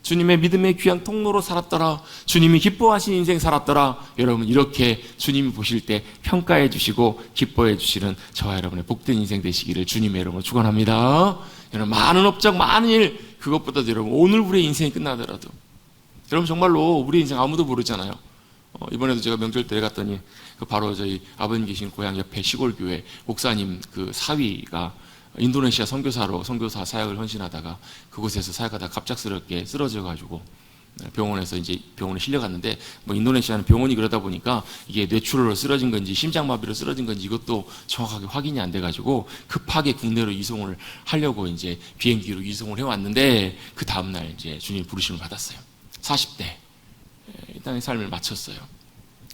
주님의 믿음의 귀한 통로로 살았더라, 주님이 기뻐하신 인생 살았더라, 여러분 이렇게 주님이 보실 때 평가해 주시고 기뻐해 주시는 저와 여러분의 복된 인생 되시기를 주님의 이름으로 축원합니다. 여러분 많은 업적, 많은 일, 그것보다도 여러분 오늘 우리의 인생이 끝나더라도, 여러분 정말로 우리 인생 아무도 모르잖아요. 이번에도 제가 명절 때 갔더니 바로 저희 아버님 계신 고향 옆에 시골교회 목사님 그 사위가 인도네시아 선교사로 선교사 사역을 헌신하다가 그곳에서 사역하다가 갑작스럽게 쓰러져가지고 병원에서 이제 병원에 실려갔는데, 뭐 인도네시아는 병원이 그러다 보니까 이게 뇌출혈로 쓰러진 건지 심장마비로 쓰러진 건지 이것도 정확하게 확인이 안 돼가지고 급하게 국내로 이송을 하려고 이제 비행기로 이송을 해왔는데, 그 다음날 이제 주님 부르심을 받았어요. 40대 이 땅의 삶을 마쳤어요.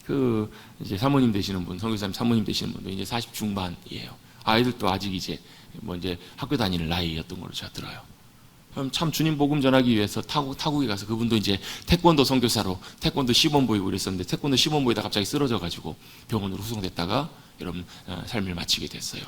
그 이제 사모님 되시는 분, 선교사님 사모님 되시는 분도 이제 40 중반이에요. 아이들도 아직 이제 뭐 이제 학교 다니는 나이였던 걸로 제가 들어요. 그럼 참 주님 복음 전하기 위해서 타국에 가서, 그분도 이제 태권도 선교사로 태권도 시범 보이고 그랬었는데 태권도 시범 보이다 갑자기 쓰러져가지고 병원으로 후송됐다가 여러분 삶을 마치게 됐어요.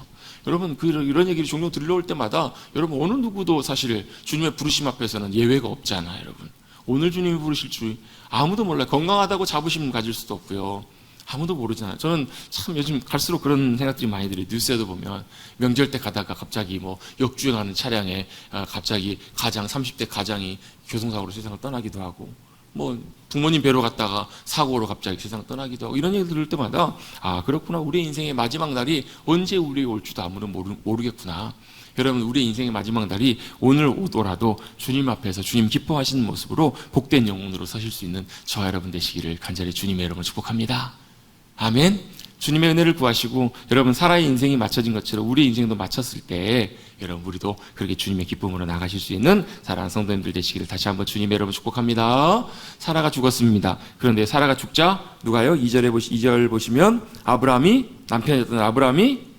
여러분 이런 얘기를 종종 들려올 때마다 여러분 어느 누구도 사실 주님의 부르심 앞에서는 예외가 없잖아요. 여러분 오늘 주님이 부르실 줄 아무도 몰라요. 건강하다고 자부심 가질 수도 없고요. 아무도 모르잖아요. 저는 참 요즘 갈수록 그런 생각들이 많이 들어요. 뉴스에도 보면 명절 때 가다가 갑자기 뭐 역주행하는 차량에 갑자기 30대 가장이 교통사고로 세상을 떠나기도 하고, 뭐 부모님 뵈러 갔다가 사고로 갑자기 세상을 떠나기도 하고, 이런 얘기 들을 때마다 아 그렇구나, 우리의 인생의 마지막 날이 언제 우리에게 올지도 아무도 모르겠구나. 여러분 우리의 인생의 마지막 날이 오늘 오더라도 주님 앞에서 주님 기뻐하시는 모습으로 복된 영혼으로 서실 수 있는 저와 여러분 되시기를 간절히 주님의 이름으로 축복합니다. 아멘. 주님의 은혜를 구하시고 여러분 사라의 인생이 맞춰진 것처럼 우리의 인생도 맞췄을 때 여러분 우리도 그렇게 주님의 기쁨으로 나가실 수 있는 사랑하는 성도님들 되시기를 다시 한번 주님의 이름으로 축복합니다. 사라가 죽었습니다. 그런데 사라가 죽자 누가요? 2절 보시면 아브라함이, 남편이었던 아브라함이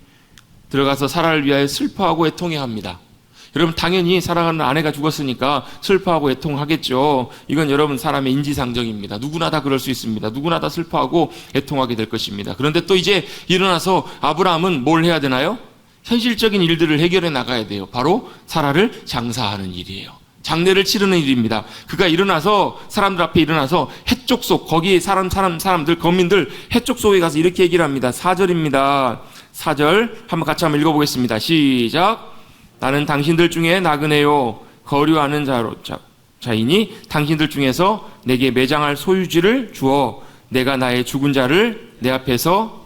들어가서 사라를 위하여 슬퍼하고 애통해 합니다. 여러분 당연히 사랑하는 아내가 죽었으니까 슬퍼하고 애통하겠죠. 이건 여러분 사람의 인지상정입니다. 누구나 다 그럴 수 있습니다. 누구나 다 슬퍼하고 애통하게 될 것입니다. 그런데 또 이제 일어나서 아브라함은 뭘 해야 되나요? 현실적인 일들을 해결해 나가야 돼요. 바로 사라를 장사하는 일이에요. 장례를 치르는 일입니다. 그가 일어나서 사람들 앞에 일어나서 해쪽 속, 거기에 사람들 거민들 해쪽 속에 가서 이렇게 얘기를 합니다. 4절입니다. 4절 같이 한번 읽어보겠습니다. 시작. 나는 당신들 중에 나그네요 거류하는 자이니 당신들 중에서 내게 매장할 소유지를 주어 내가 나의 죽은 자를 내 앞에서.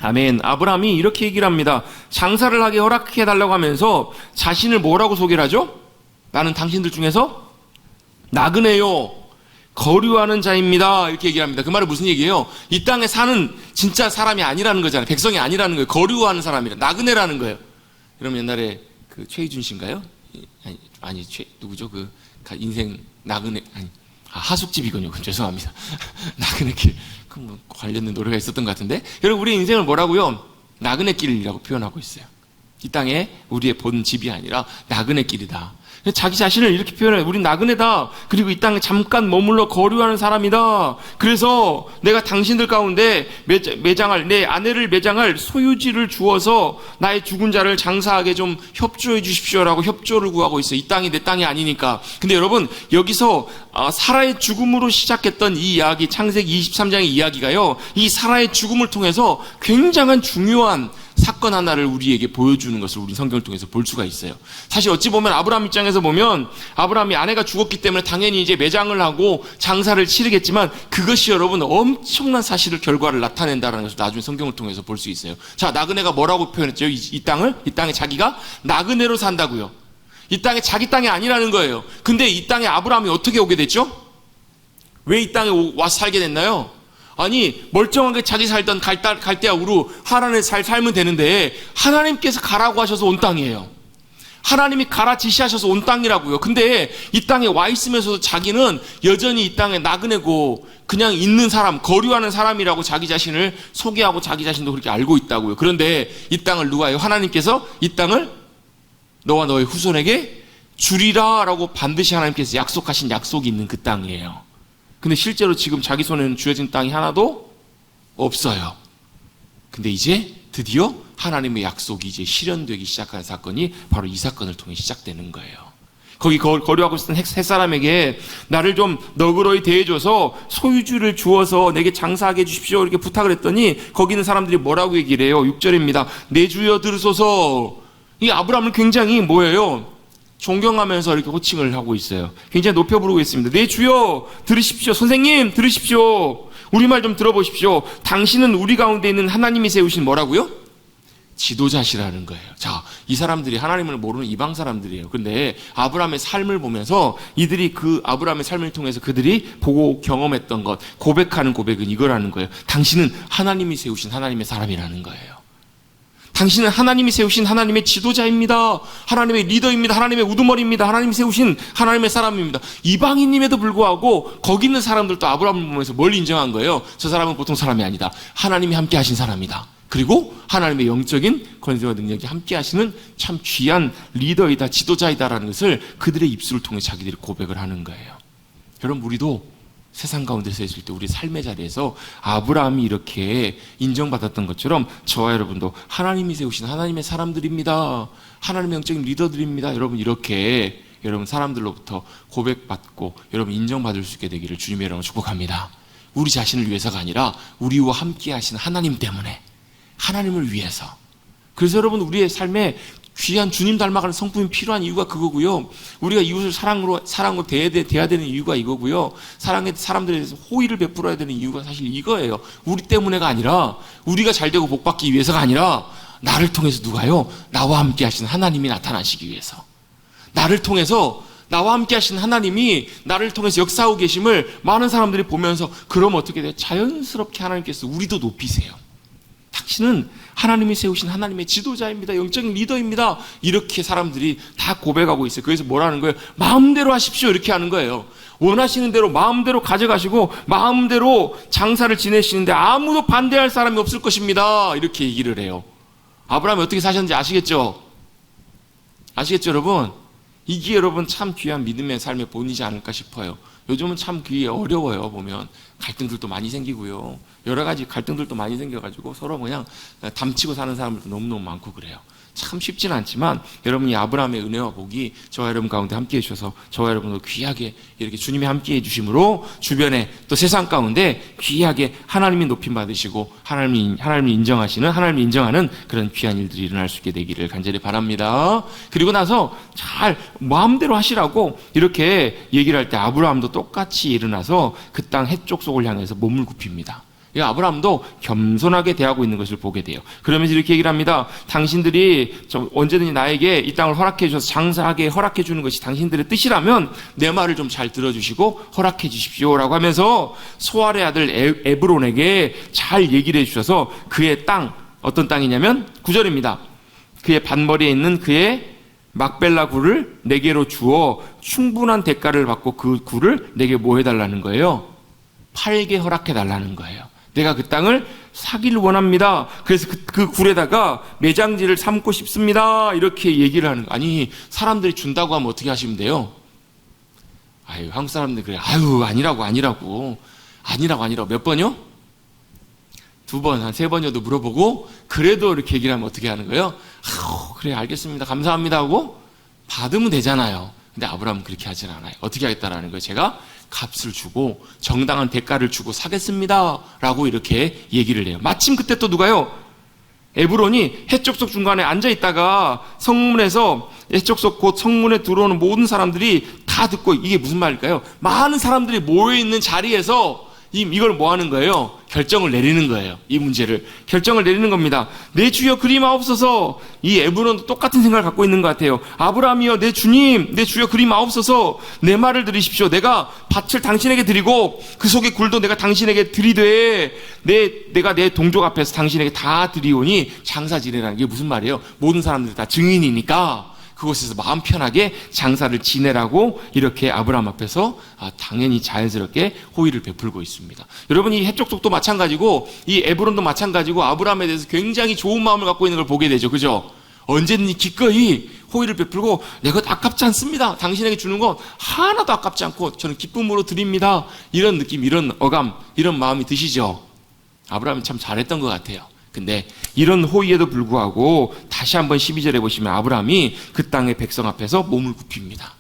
아멘. 아브라함이 이렇게 얘기를 합니다. 장사를 하게 허락해 달라고 하면서 자신을 뭐라고 소개를 하죠? 나는 당신들 중에서 나그네요 거류하는 자입니다. 이렇게 얘기를 합니다. 그 말은 무슨 얘기예요? 이 땅에 사는 진짜 사람이 아니라는 거잖아요. 백성이 아니라는 거예요. 거류하는 사람이라, 나그네라는 거예요. 여러분 옛날에 그 최희준 씨인가요? 아니 누구죠? 그 인생 나그네 하숙집이군요. 죄송합니다. 나그네길 뭐 관련된 노래가 있었던 것 같은데, 여러분 우리 인생을 뭐라고요? 나그네길이라고 표현하고 있어요. 이 땅에 우리의 본 집이 아니라 나그네길이다. 자기 자신을 이렇게 표현해요. 우린 나그네다. 그리고 이 땅에 잠깐 머물러 거류하는 사람이다. 그래서 내가 당신들 가운데 매장할, 내 아내를 매장할 소유지를 주어서 나의 죽은 자를 장사하게 좀 협조해 주십시오라고 협조를 구하고 있어요. 이 땅이 내 땅이 아니니까. 근데 여러분 여기서 사라의 죽음으로 시작했던 이 이야기, 창세기 23장의 이야기가요, 이 사라의 죽음을 통해서 굉장한 중요한 사건 하나를 우리에게 보여주는 것을 우리 성경을 통해서 볼 수가 있어요. 사실 어찌 보면 아브라함 입장에서 보면 아브라함이 아내가 죽었기 때문에 당연히 이제 매장을 하고 장사를 치르겠지만 그것이 여러분 엄청난 사실을 결과를 나타낸다는 것을 나중에 성경을 통해서 볼 수 있어요. 자, 나그네가 뭐라고 표현했죠? 이 땅에 자기가 나그네로 산다고요. 이 땅에 자기 땅이 아니라는 거예요. 근데 이 땅에 아브라함이 어떻게 오게 됐죠? 왜 이 땅에 와서 살게 됐나요? 아니 멀쩡하게 자기 살던 갈대아 우루 하란에 살면 되는데 하나님께서 가라고 하셔서 온 땅이에요. 하나님이 가라 지시하셔서 온 땅이라고요. 근데 이 땅에 와 있으면서도 자기는 여전히 이 땅에 나그네고 그냥 있는 사람, 거류하는 사람이라고 자기 자신을 소개하고 자기 자신도 그렇게 알고 있다고요. 그런데 이 땅을 누가 해요? 하나님께서 이 땅을 너와 너의 후손에게 주리라 라고 반드시 하나님께서 약속하신 약속이 있는 그 땅이에요. 근데 실제로 지금 자기 손에는 주어진 땅이 하나도 없어요. 근데 이제 드디어 하나님의 약속이 이제 실현되기 시작한 사건이 바로 이 사건을 통해 시작되는 거예요. 거기 거류하고 있었던 햇사람에게 나를 좀 너그러이 대해줘서 소유주를 주어서 내게 장사하게 해주십시오 이렇게 부탁을 했더니 거기 있는 사람들이 뭐라고 얘기를 해요? 6절입니다. 내 주여 들으소서. 이 아브라함은 굉장히 뭐예요? 존경하면서 이렇게 호칭을 하고 있어요. 굉장히 높여 부르고 있습니다. 내 주여 들으십시오. 선생님 들으십시오. 우리 말 좀 들어보십시오. 당신은 우리 가운데 있는 하나님이 세우신 뭐라고요? 지도자시라는 거예요. 자, 이 사람들이 하나님을 모르는 이방 사람들이에요. 근데 아브라함의 삶을 보면서 이들이 그 아브라함의 삶을 통해서 그들이 보고 경험했던 것, 고백하는 고백은 이거라는 거예요. 당신은 하나님이 세우신 하나님의 사람이라는 거예요. 당신은 하나님이 세우신 하나님의 지도자입니다. 하나님의 리더입니다. 하나님의 우두머리입니다. 하나님이 세우신 하나님의 사람입니다. 이방인임에도 불구하고 거기 있는 사람들도 아브라함을 보면서 뭘 인정한 거예요? 저 사람은 보통 사람이 아니다. 하나님이 함께 하신 사람이다. 그리고 하나님의 영적인 권세와 능력이 함께 하시는 참 귀한 리더이다, 지도자이다라는 것을 그들의 입술을 통해 자기들이 고백을 하는 거예요. 여러분, 우리도 세상 가운데서 있을 때 우리 삶의 자리에서 아브라함이 이렇게 인정받았던 것처럼 저와 여러분도 하나님이 세우신 하나님의 사람들입니다. 하나님의 영적인 리더들입니다. 여러분, 이렇게 여러분 사람들로부터 고백받고 여러분 인정받을 수 있게 되기를 주님의 이름으로 축복합니다. 우리 자신을 위해서가 아니라 우리와 함께 하신 하나님 때문에, 하나님을 위해서. 그래서 여러분, 우리의 삶에 귀한 주님 닮아가는 성품이 필요한 이유가 그거고요. 우리가 이웃을 사랑으로 대해야 되는 이유가 이거고요. 사랑의 사람들에 대해서 호의를 베풀어야 되는 이유가 사실 이거예요. 우리 때문에가 아니라, 우리가 잘되고 복받기 위해서가 아니라 나를 통해서 누가요? 나와 함께 하신 하나님이 나타나시기 위해서. 나를 통해서 나와 함께 하신 하나님이 나를 통해서 역사하고 계심을 많은 사람들이 보면서, 그럼 어떻게 돼요? 자연스럽게 하나님께서 우리도 높이세요. 당신은 하나님이 세우신 하나님의 지도자입니다. 영적인 리더입니다. 이렇게 사람들이 다 고백하고 있어요. 그래서 뭐라는 거예요? 마음대로 하십시오. 이렇게 하는 거예요. 원하시는 대로 마음대로 가져가시고 마음대로 장사를 지내시는데 아무도 반대할 사람이 없을 것입니다. 이렇게 얘기를 해요. 아브라함이 어떻게 사셨는지 아시겠죠? 아시겠죠, 여러분? 이게 여러분 참 귀한 믿음의 삶의 본이지 않을까 싶어요. 요즘은 참 그게 어려워요. 보면 갈등들도 많이 생기고요. 여러 가지 갈등들도 많이 생겨가지고 서로 그냥 담치고 사는 사람들도 너무너무 많고 그래요. 참 쉽지는 않지만 여러분이 아브라함의 은혜와 복이 저와 여러분 가운데 함께해 주셔서 저와 여러분도 귀하게 이렇게 주님이 함께해 주심으로 주변에 또 세상 가운데 귀하게 하나님이 높임 받으시고 하나님이 인정하시는, 하나님이 인정하는 그런 귀한 일들이 일어날 수 있게 되기를 간절히 바랍니다. 그리고 나서 잘 마음대로 하시라고 이렇게 얘기를 할 때 아브라함도 똑같이 일어나서 그 땅 해쪽 속을 향해서 몸을 굽힙니다. 아브라함도 겸손하게 대하고 있는 것을 보게 돼요. 그러면서 이렇게 얘기를 합니다. 당신들이 언제든지 나에게 이 땅을 허락해 주셔서 장사하게 허락해 주는 것이 당신들의 뜻이라면 내 말을 좀 잘 들어주시고 허락해 주십시오라고 하면서 소알의 아들 에브론에게 잘 얘기를 해주셔서 그의 땅, 어떤 땅이냐면 9절입니다. 그의 반머리에 있는 그의 막벨라 굴을 내게로 주어 충분한 대가를 받고 그 굴을 내게 뭐 해달라는 거예요? 팔게 허락해달라는 거예요. 내가 그 땅을 사기를 원합니다. 그래서 그 굴에다가 매장지를 삼고 싶습니다. 이렇게 얘기를 하는 거. 아니, 사람들이 준다고 하면 어떻게 하시면 돼요? 아유, 한국 사람들 그래. 아유, 아니라고. 몇 번이요? 2번, 한 3번 정도 물어보고, 그래도 이렇게 얘기를 하면 어떻게 하는 거예요? 그래, 알겠습니다. 감사합니다 하고 받으면 되잖아요. 근데 아브라함은 그렇게 하진 않아요. 어떻게 하겠다라는 거예요? 제가 값을 주고 정당한 대가를 주고 사겠습니다 라고 이렇게 얘기를 해요. 마침 그때 또 누가요? 에브론이 해쪽속 중간에 앉아있다가 성문에서 해쪽속 곧 성문에 들어오는 모든 사람들이 다 듣고, 이게 무슨 말일까요? 많은 사람들이 모여있는 자리에서 이걸 뭐 하는 거예요? 결정을 내리는 거예요. 이 문제를 결정을 내리는 겁니다. 내 주여 그리마옵소서. 이 에브론도 똑같은 생각을 갖고 있는 것 같아요. 아브라함이여 내 주님, 내 주여 그리마옵소서. 내 말을 들으십시오. 내가 밭을 당신에게 드리고 그 속의 굴도 내가 당신에게 드리되 내가 내 동족 앞에서 당신에게 다 드리오니 장사 지내라는 게 무슨 말이에요? 모든 사람들이 다 증인이니까 그곳에서 마음 편하게 장사를 지내라고 이렇게 아브라함 앞에서 당연히 자연스럽게 호의를 베풀고 있습니다. 여러분, 이 해쪽족도 마찬가지고 이 에브론도 마찬가지고 아브라함에 대해서 굉장히 좋은 마음을 갖고 있는 걸 보게 되죠. 그죠? 언제든지 기꺼이 호의를 베풀고 내 것 아깝지 않습니다. 당신에게 주는 것 하나도 아깝지 않고 저는 기쁨으로 드립니다. 이런 느낌, 이런 어감, 이런 마음이 드시죠? 아브라함이 참 잘했던 것 같아요. 근데 이런 호의에도 불구하고 다시 한번 12절에 보시면 아브라함이 그 땅의 백성 앞에서 몸을 굽힙니다.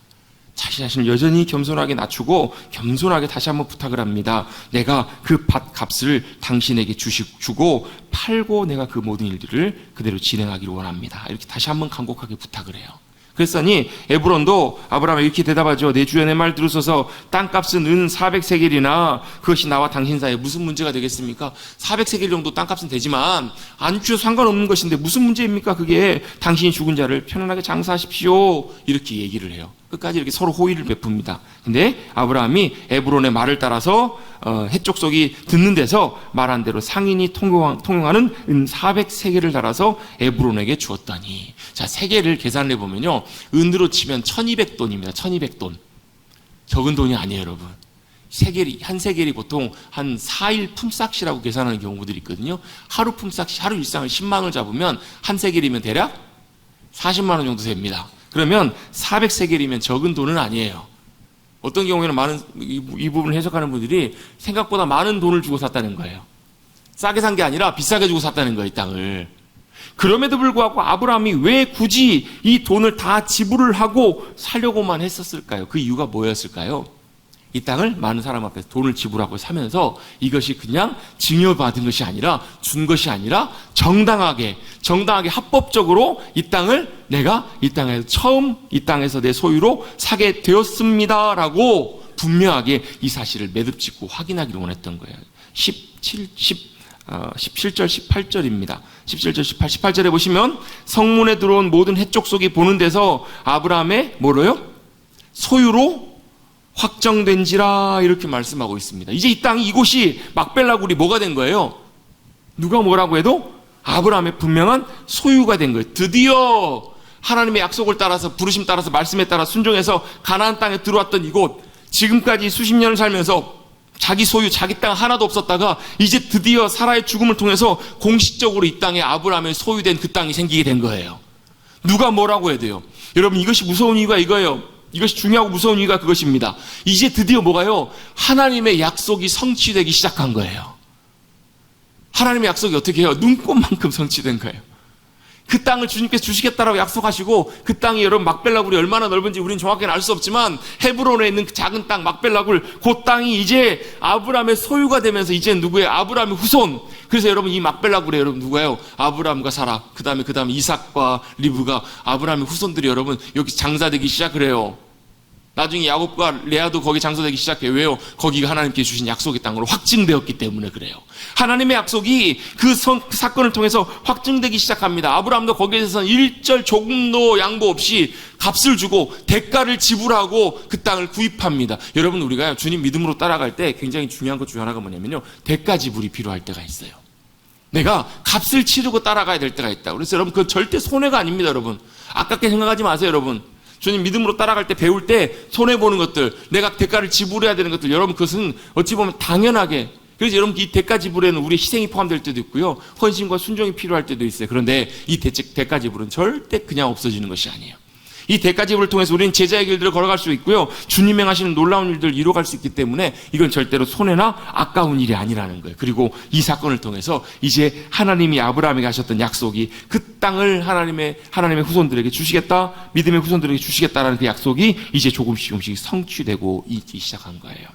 자신 자신을 여전히 겸손하게 낮추고 겸손하게 다시 한번 부탁을 합니다. 내가 그 밭 값을 당신에게 주고 팔고 내가 그 모든 일들을 그대로 진행하기를 원합니다. 이렇게 다시 한번 간곡하게 부탁을 해요. 그랬더니 에브론도 아브라함이 이렇게 대답하죠. 내 주여 내 말 들으소서 땅값은 은 400세겔이나 그것이 나와 당신 사이에 무슨 문제가 되겠습니까? 400세겔 정도 땅값은 되지만 안 주셔도 상관없는 것인데 무슨 문제입니까? 그게 당신이 죽은 자를 편안하게 장사하십시오. 이렇게 얘기를 해요. 끝까지 이렇게 서로 호의를 베풉니다. 근데 아브라함이 에브론의 말을 따라서 해족속이 듣는 데서 말한 대로 상인이 통용하는 은 400세겔을 달아서 에브론에게 주었다니. 자, 세겔을 계산을 해보면요, 은으로 치면 1200돈입니다. 1200돈. 적은 돈이 아니에요, 여러분. 한 세겔이 보통 한 4일 품삯이라고 계산하는 경우들이 있거든요. 하루 품삯이 하루 일상을 10만 원을 잡으면 한 세겔이면 대략 40만 원 정도 됩니다. 그러면 400세겔이면 적은 돈은 아니에요. 어떤 경우에는 이 부분을 해석하는 분들이 생각보다 많은 돈을 주고 샀다는 거예요. 싸게 산 게 아니라 비싸게 주고 샀다는 거예요, 이 땅을. 그럼에도 불구하고 아브라함이 왜 굳이 이 돈을 다 지불을 하고 살려고만 했었을까요? 그 이유가 뭐였을까요? 이 땅을 많은 사람 앞에서 돈을 지불하고 사면서 이것이 그냥 증여받은 것이 아니라 준 것이 아니라 정당하게 합법적으로 이 땅을 내가 이 땅에서 처음 이 땅에서 내 소유로 사게 되었습니다라고 분명하게 이 사실을 매듭짓고 확인하기를 원했던 거예요. 17절 18절입니다. 17절 18절에 보시면 성문에 들어온 모든 해족속이 보는 데서 아브라함의 뭐로요? 소유로 확정된지라 이렇게 말씀하고 있습니다. 이제 이 땅이 이곳이 막벨라굴이 뭐가 된 거예요? 누가 뭐라고 해도 아브라함의 분명한 소유가 된 거예요. 드디어 하나님의 약속을 따라서 부르심 따라서 말씀에 따라 순종해서 가나안 땅에 들어왔던 이곳, 지금까지 수십 년을 살면서 자기 소유, 자기 땅 하나도 없었다가 이제 드디어 사라의 죽음을 통해서 공식적으로 이 땅에 아브라함의 소유된 그 땅이 생기게 된 거예요. 누가 뭐라고 해야 돼요? 여러분, 이것이 무서운 이유가 이거예요. 이것이 중요하고 무서운 이유가 그것입니다. 이제 드디어 뭐가요? 하나님의 약속이 성취되기 시작한 거예요. 하나님의 약속이 어떻게 해요? 눈꽃만큼 성취된 거예요. 그 땅을 주님께서 주시겠다라고 약속하시고 그 땅이 여러분 막벨라굴이 얼마나 넓은지 우리는 정확히는 알 수 없지만 헤브론에 있는 그 작은 땅 막벨라굴, 그 땅이 이제 아브라함의 소유가 되면서 이제 누구의? 아브라함의 후손. 그래서 여러분 이 막벨라굴에 여러분 누가요? 아브라함과 사라, 그 다음에 이삭과 리브가 아브라함의 후손들이 여러분 여기 장사되기 시작을 해요. 나중에 야곱과 레아도 거기 장사되기 시작해요. 왜요? 거기가 하나님께 주신 약속의 땅으로 확증되었기 때문에 그래요. 하나님의 약속이 그 사건을 통해서 확증되기 시작합니다. 아브라함도 거기에 대해서는 일절 조금도 양보 없이 값을 주고 대가를 지불하고 그 땅을 구입합니다. 여러분, 우리가 주님 믿음으로 따라갈 때 굉장히 중요한 것 중에 하나가 뭐냐면요, 대가 지불이 필요할 때가 있어요. 내가 값을 치르고 따라가야 될 때가 있다. 그래서 여러분, 그건 절대 손해가 아닙니다. 여러분, 아깝게 생각하지 마세요. 여러분, 주님 믿음으로 따라갈 때, 배울 때 손해보는 것들, 내가 대가를 지불해야 되는 것들, 여러분 그것은 어찌 보면 당연하게, 그래서 여러분 이 대가 지불에는 우리 희생이 포함될 때도 있고요, 헌신과 순종이 필요할 때도 있어요. 그런데 이 대가 지불은 절대 그냥 없어지는 것이 아니에요. 이 대가 지불을 통해서 우리는 제자의 길들을 걸어갈 수 있고요, 주님 행하시는 놀라운 일들을 이루어갈 수 있기 때문에 이건 절대로 손해나 아까운 일이 아니라는 거예요. 그리고 이 사건을 통해서 이제 하나님이 아브라함에게 하셨던 약속이, 그 땅을 하나님의 후손들에게 주시겠다, 믿음의 후손들에게 주시겠다라는 그 약속이 이제 조금씩 성취되고 있기 시작한 거예요.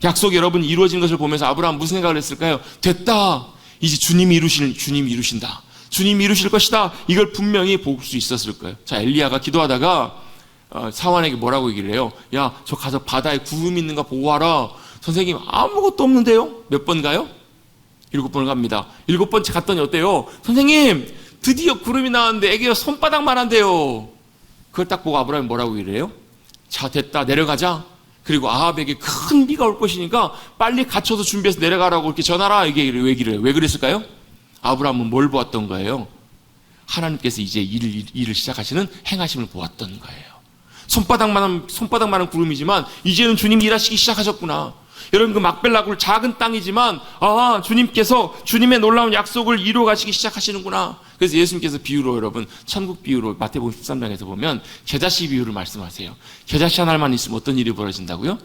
약속이 여러분 이루어진 것을 보면서 아브라함 무슨 생각을 했을까요? 됐다, 이제 주님이 이루신다, 주님이 이루실 것이다. 이걸 분명히 볼 수 있었을 거예요. 자, 엘리야가 기도하다가 사환에게 뭐라고 얘기를 해요? 야, 저 가서 바다에 구름이 있는가 보고 와라. 선생님, 아무것도 없는데요? 몇 번 가요? 7번을 갑니다. 7번째 갔더니 어때요? 선생님, 드디어 구름이 나왔는데 애기가 손바닥만 한데요. 그걸 딱 보고 아브라함이 뭐라고 얘기를 해요? 자, 됐다, 내려가자. 그리고 아합에게 큰 비가 올 것이니까 빨리 갖춰서 준비해서 내려가라고 이렇게 전하라. 이게 얘기를 해요. 왜 그랬을까요? 아브라함은 뭘 보았던 거예요? 하나님께서 이제 일을 시작하시는 행하심을 보았던 거예요. 손바닥만한 구름이지만 이제는 주님이 일하시기 시작하셨구나. 여러분 그 막벨라굴 작은 땅이지만 주님께서 주님의 놀라운 약속을 이루어 가시기 시작하시는구나. 그래서 예수님께서 비유로 여러분 천국 비유로 마태복음 13장에서 보면 겨자씨 비유를 말씀하세요. 겨자씨 하나만 있으면 어떤 일이 벌어진다고요?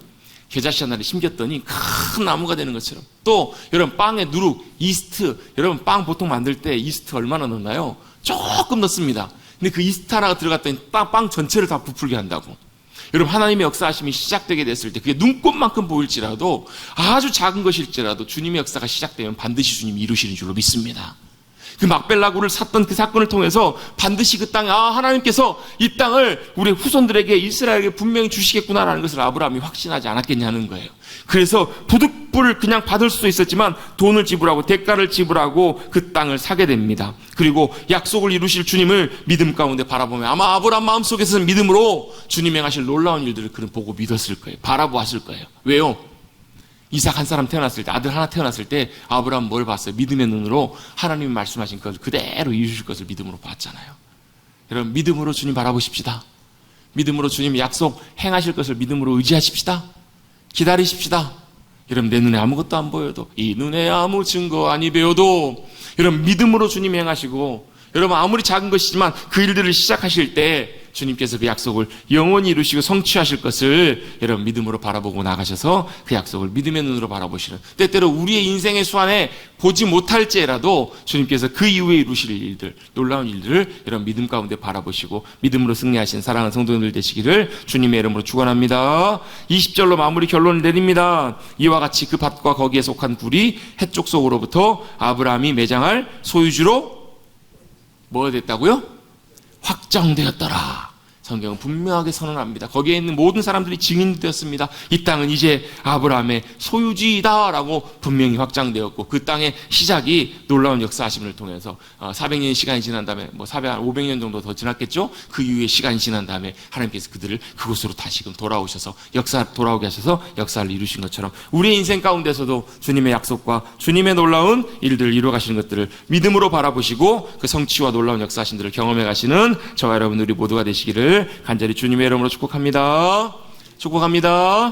겨자씨 하나를 심겼더니 큰 나무가 되는 것처럼. 또 여러분 빵에 누룩, 이스트, 여러분 빵 보통 만들 때 이스트 얼마나 넣나요? 조금 넣습니다. 근데 그 이스트 하나가 들어갔더니 빵 전체를 다 부풀게 한다고. 여러분 하나님의 역사하심이 시작되게 됐을 때 그게 눈꽃만큼 보일지라도 아주 작은 것일지라도 주님의 역사가 시작되면 반드시 주님이 이루시는 줄로 믿습니다. 그 막벨라굴을 샀던 그 사건을 통해서 반드시 그 땅에 하나님께서 이 땅을 우리 후손들에게 이스라엘에게 분명히 주시겠구나라는 것을 아브라함이 확신하지 않았겠냐는 거예요. 그래서 부득불을 그냥 받을 수도 있었지만 돈을 지불하고 대가를 지불하고 그 땅을 사게 됩니다. 그리고 약속을 이루실 주님을 믿음 가운데 바라보며 아마 아브라함 마음속에서는 믿음으로 주님 행하실 놀라운 일들을 그는 보고 믿었을 거예요. 바라보았을 거예요. 왜요? 이삭 한 사람 태어났을 때, 아들 하나 태어났을 때 아브라함 뭘 봤어요? 믿음의 눈으로 하나님이 말씀하신 것을 그대로 이루실 것을 믿음으로 봤잖아요. 여러분 믿음으로 주님 바라보십시다. 믿음으로 주님 약속 행하실 것을 믿음으로 의지하십시다. 기다리십시다. 여러분 내 눈에 아무것도 안 보여도 이 눈에 아무 증거 아니 배워도 여러분 믿음으로 주님 행하시고 여러분 아무리 작은 것이지만 그 일들을 시작하실 때 주님께서 그 약속을 영원히 이루시고 성취하실 것을 여러분 믿음으로 바라보고 나가셔서 그 약속을 믿음의 눈으로 바라보시는, 때때로 우리의 인생의 수완에 보지 못할지라도 주님께서 그 이후에 이루실 일들, 놀라운 일들을 여러분 믿음 가운데 바라보시고 믿음으로 승리하신 사랑하는 성도님들 되시기를 주님의 이름으로 축원합니다. 20절로 마무리 결론을 내립니다. 이와 같이 그 밭과 거기에 속한 굴이 해쪽 속으로부터 아브라함이 매장할 소유주로 뭐가 됐다고요? 확정되었더라. 성경은 분명하게 선언합니다. 거기에 있는 모든 사람들이 증인이 되었습니다. 이 땅은 이제 아브라함의 소유지이다라고 분명히 확장되었고 그 땅의 시작이 놀라운 역사하심을 통해서 400년의 시간이 지난 다음에 500년 정도 더 지났겠죠. 그 이후에 시간이 지난 다음에 하나님께서 그들을 그곳으로 다시금 돌아오셔서 돌아오게 하셔서 역사를 이루신 것처럼 우리의 인생 가운데서도 주님의 약속과 주님의 놀라운 일들을 이루어 가시는 것들을 믿음으로 바라보시고 그 성취와 놀라운 역사하심들을 경험해 가시는 저와 여러분 우리 모두가 되시기를 간절히 주님의 이름으로 축복합니다. 축복합니다.